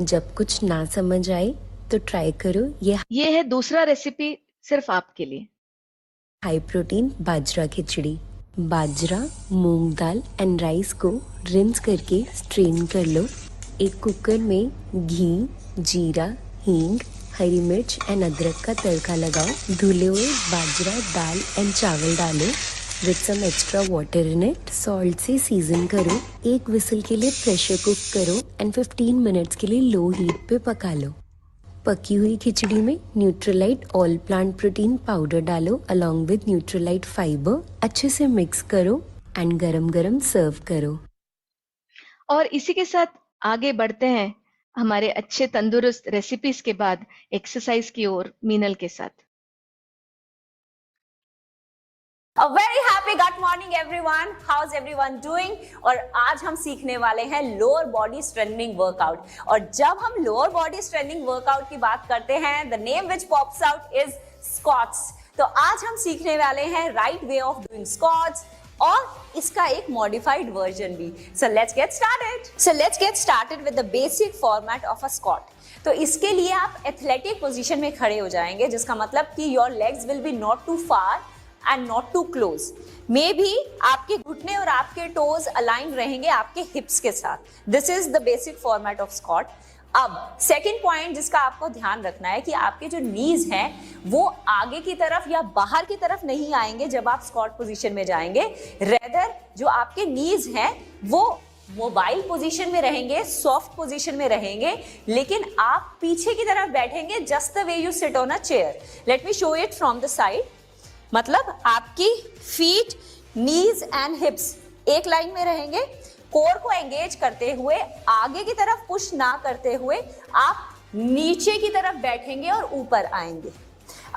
जब कुछ ना समझ आए तो ट्राई करो ये है दूसरा रेसिपी सिर्फ आपके लिए। High protein bajra khichdi. Bajra, moong dal and rice को रिंस करके स्ट्रेन कर लो। एक कुकर में घी, जीरा, हींग, हरी मिर्च एंड अदरक का तड़का लगाओ। धुले हुए बाजरा, दाल एंड चावल डालो with some extra water in it. Salt से सीजन करो। एक विसल के लिए प्रेशर कुक करो एंड 15 मिनट्स के लिए लो हीट पे पका लो। पकी हुई खिचड़ी में Nutrilite all plant protein powder डालो अलोंग विद न्यूट्रलाइट फाइबर। अच्छे से मिक्स करो एंड गरम गरम सर्व करो। और इसी के साथ आगे बढ़ते हैं हमारे अच्छे तंदुरुस्त रेसिपीज के बाद एक्सरसाइज की ओर मीनल के साथ। A very happy good morning everyone. How's everyone doing? और आज हम सीखने वाले हैं लोअर बॉडी स्ट्रेंथनिंग वर्कआउट। और जब हम लोअर बॉडी स्ट्रेंथनिंग वर्कआउट की बात करते हैं, the name which pops out is squats. तो आज हम सीखने वाले हैं right way of doing squats और इसका एक मॉडिफाइड वर्जन भी। So let's get started with the basic format of a squat. तो इसके लिए आप एथलेटिक पोजीशन में खड़े हो जाएंगे, जिसका मतलब कि your legs will be not too far and not too close. मे भी आपके घुटने और आपके टोज अलाइन रहेंगे आपके हिप्स के साथ। This is the basic format of squat. अब सेकंड पॉइंट जिसका आपको ध्यान रखना है कि आपके जो नीज हैं वो आगे की तरफ या बाहर की तरफ नहीं आएंगे जब आप स्क्वाट पोजीशन में जाएंगे। रेदर जो आपके नीज हैं वो मोबाइल पोजीशन में रहेंगे, सॉफ्ट पोजीशन में रहेंगे, लेकिन आप पीछे की तरफ बैठेंगे just the way you sit on a chair. Let me show it from the side. मतलब आपकी फीट, नीज एंड हिप्स एक लाइन में रहेंगे। कोर को एंगेज करते हुए आगे की तरफ पुश ना करते हुए आप नीचे की तरफ बैठेंगे और ऊपर आएंगे।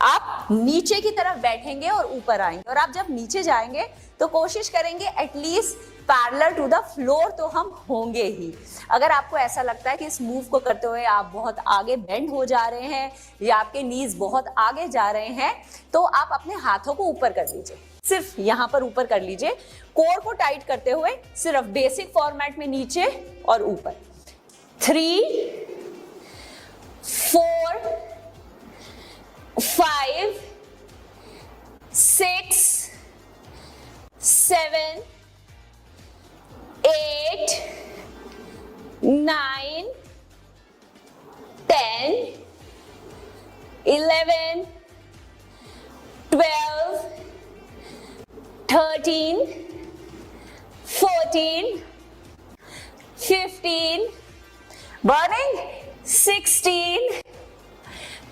आप नीचे की तरफ बैठेंगे और ऊपर आएंगे। और आप जब नीचे जाएंगे तो कोशिश करेंगे at least parallel to the floor तो हम होंगे ही। अगर आपको ऐसा लगता है कि इस मूव को करते हुए आप बहुत आगे बेंड हो जा रहे हैं या आपके नीज बहुत आगे जा रहे हैं, तो आप अपने हाथों को ऊपर कर लीजिए, सिर्फ यहां पर ऊपर कर लीजिए। कोर को टाइट करते हुए सिर्फ बेसिक फॉर्मेट में नीचे और ऊपर। 3, 4, 5, 6, 7, 8, 9, 10, 13, 14, 15, burning, 16,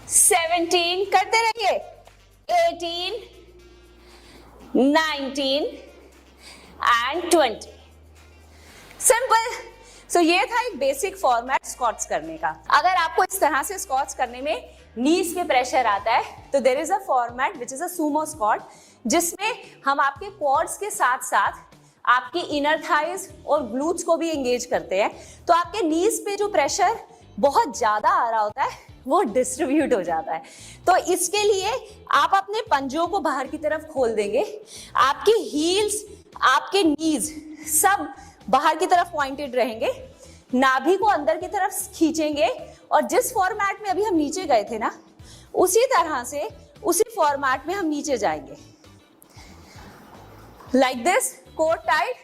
17, करते रहिए, 18, 19 and 20. सिंपल. सो ये था एक बेसिक फॉर्मेट स्क्वाट्स करने का. अगर आपको इस तरह से स्क्वाट्स करने में नीज पे प्रेशर आता है तो there is a format which is a sumo squat, जिसमें हम आपके क्वाड्स के साथ साथ आपके इनर थाइज और ग्लूट्स को भी एंगेज करते हैं. तो आपके नीज पे जो प्रेशर बहुत ज्यादा आ रहा होता है वो डिस्ट्रीब्यूट हो जाता है. तो इसके लिए आप अपने पंजों को बाहर की तरफ खोल देंगे, आपकी हील्स, आपके नीज सब बाहर की तरफ पॉइंटेड रहेंगे, नाभि को अंदर की तरफ खींचेंगे और जिस फॉर्मेट में अभी हम नीचे गए थे ना, उसी तरह से उसी फॉर्मेट में हम नीचे जाएंगे. लाइक दिस, कोर टाइट,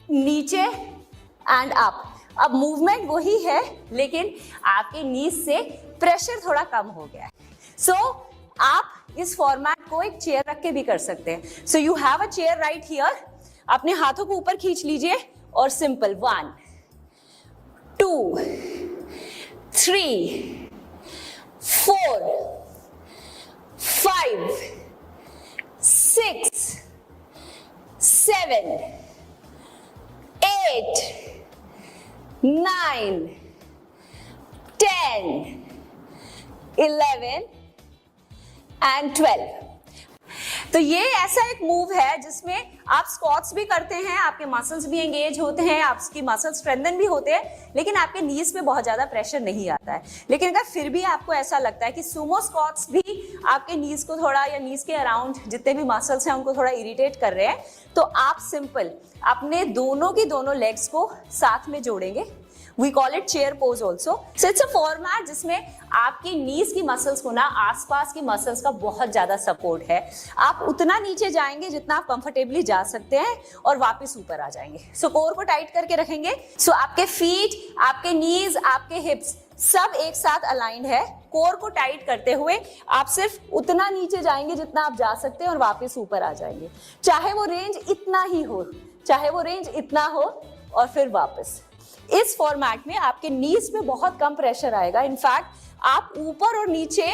नीचे एंड अप. अब मूवमेंट वही है लेकिन आपके नीज से प्रेशर थोड़ा कम हो गया है. सो आप इस फॉर्मेट को एक चेयर रख के भी कर सकते हैं. So you have a chair right here. अपने हाथों को ऊपर खींच लीजिए और सिंपल 1, 2, 3, 4, 5, 6, 7, 8, 9, 10, 11 and 12. तो ये ऐसा एक मूव है जिसमें आप स्क्वाट्स भी करते हैं, आपके मसल्स भी एंगेज होते हैं, आपकी मसल्स स्ट्रेंथन भी होते हैं, लेकिन आपके नीज पे बहुत ज्यादा प्रेशर नहीं आता है. लेकिन अगर फिर भी आपको ऐसा लगता है कि सुमो स्क्वाट्स भी आपके नीज को थोड़ा, या नीज के अराउंड जितने भी मसल्स हैं उनको थोड़ा इरिटेट कर रहे हैं, तो आप सिंपल अपने दोनों की दोनों लेग्स को साथ में जोड़ेंगे. We call it chair pose also. So it's a format जिसमें आपकी नीज की मसल्स को ना आसपास की मसल्स का बहुत ज्यादा सपोर्ट है. आप उतना नीचे जाएंगे जितना आप कंफर्टेबली जा सकते हैं और वापस ऊपर आ जाएंगे. सो कोर को टाइट करके रखेंगे. सो आपके फीट, आपके नीज, आपके हिप्स सब एक साथ अलाइंड है. कोर को टाइट करते हुए आप सिर्फ उतना नीचे जाएंगे जितना आप जा सकते हैं और वापस ऊपर आ जाएंगे. चाहे वो रेंज इतना ही हो, चाहे वो रेंज इतना हो, और फिर वापस. इस फॉर्मेट में आपके नीज पे बहुत कम प्रेशर आएगा. इनफैक्ट आप ऊपर और नीचे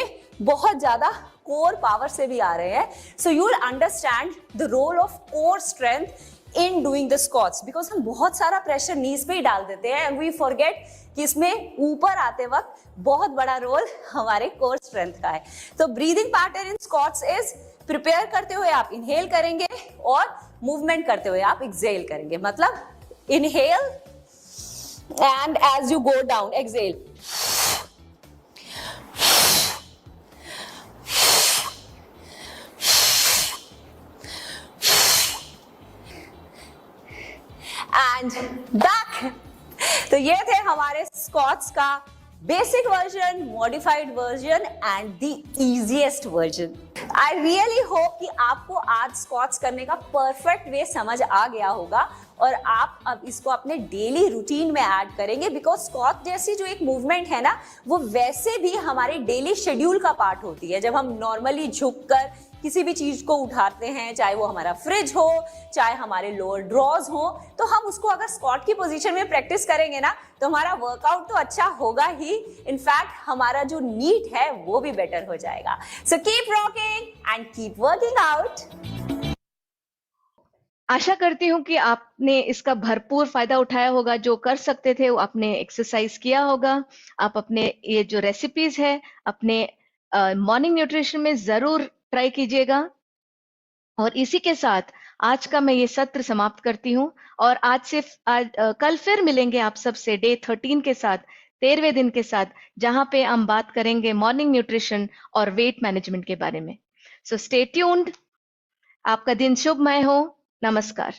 बहुत ज्यादा कोर पावर से भी आ रहे हैं. So you will understand the role of core strength in doing the squats, because हम बहुत सारा प्रेशर नीज पे ही डाल देते हैं एंड वी फॉरगेट कि इसमें ऊपर आते वक्त बहुत बड़ा रोल हमारे कोर स्ट्रेंथ का है. तो breathing pattern in squats is, prepare करते हुए आप इनहेल करेंगे और मूवमेंट करते हुए आप एक्सहेल करेंगे. मतलब inhale and as you go down, exhale. And back. तो ये थे हमारे स्क्वाट्स का basic version, modified version and the easiest version. I really hope कि आपको आज स्क्वाट्स करने का परफेक्ट वे समझ आ गया होगा और आप अब इसको अपने डेली रूटीन में ऐड करेंगे, बिकॉज स्क्वाट जैसी जो एक मूवमेंट है ना, वो वैसे भी हमारे डेली शेड्यूल का पार्ट होती है. जब हम नॉर्मली झुककर किसी भी चीज को उठाते हैं, चाहे वो हमारा फ्रिज हो, चाहे हमारे लोअर ड्रॉज हो, तो हम उसको अगर स्क्वाट की पोजीशन में प्रैक्टिस करेंगे ना, तो हमारा वर्कआउट तो अच्छा होगा ही, इनफैक्ट हमारा जो नीट है वो भी बेटर हो जाएगा. So keep rocking and keep working out. आशा करती हूँ कि आपने इसका भरपूर फायदा उठाया होगा. जो कर सकते थे वो आपने एक्सरसाइज किया होगा. आप अपने ये जो रेसिपीज है अपने मॉर्निंग न्यूट्रिशन में जरूर ट्राई कीजिएगा. और इसी के साथ आज का मैं ये सत्र समाप्त करती हूँ और कल फिर मिलेंगे आप सबसे डे 13 के साथ, 13वें दिन के साथ, जहां पे हम बात करेंगे मॉर्निंग न्यूट्रिशन और वेट मैनेजमेंट के बारे में. So stay tuned. आपका दिन शुभमय हो. नमस्कार.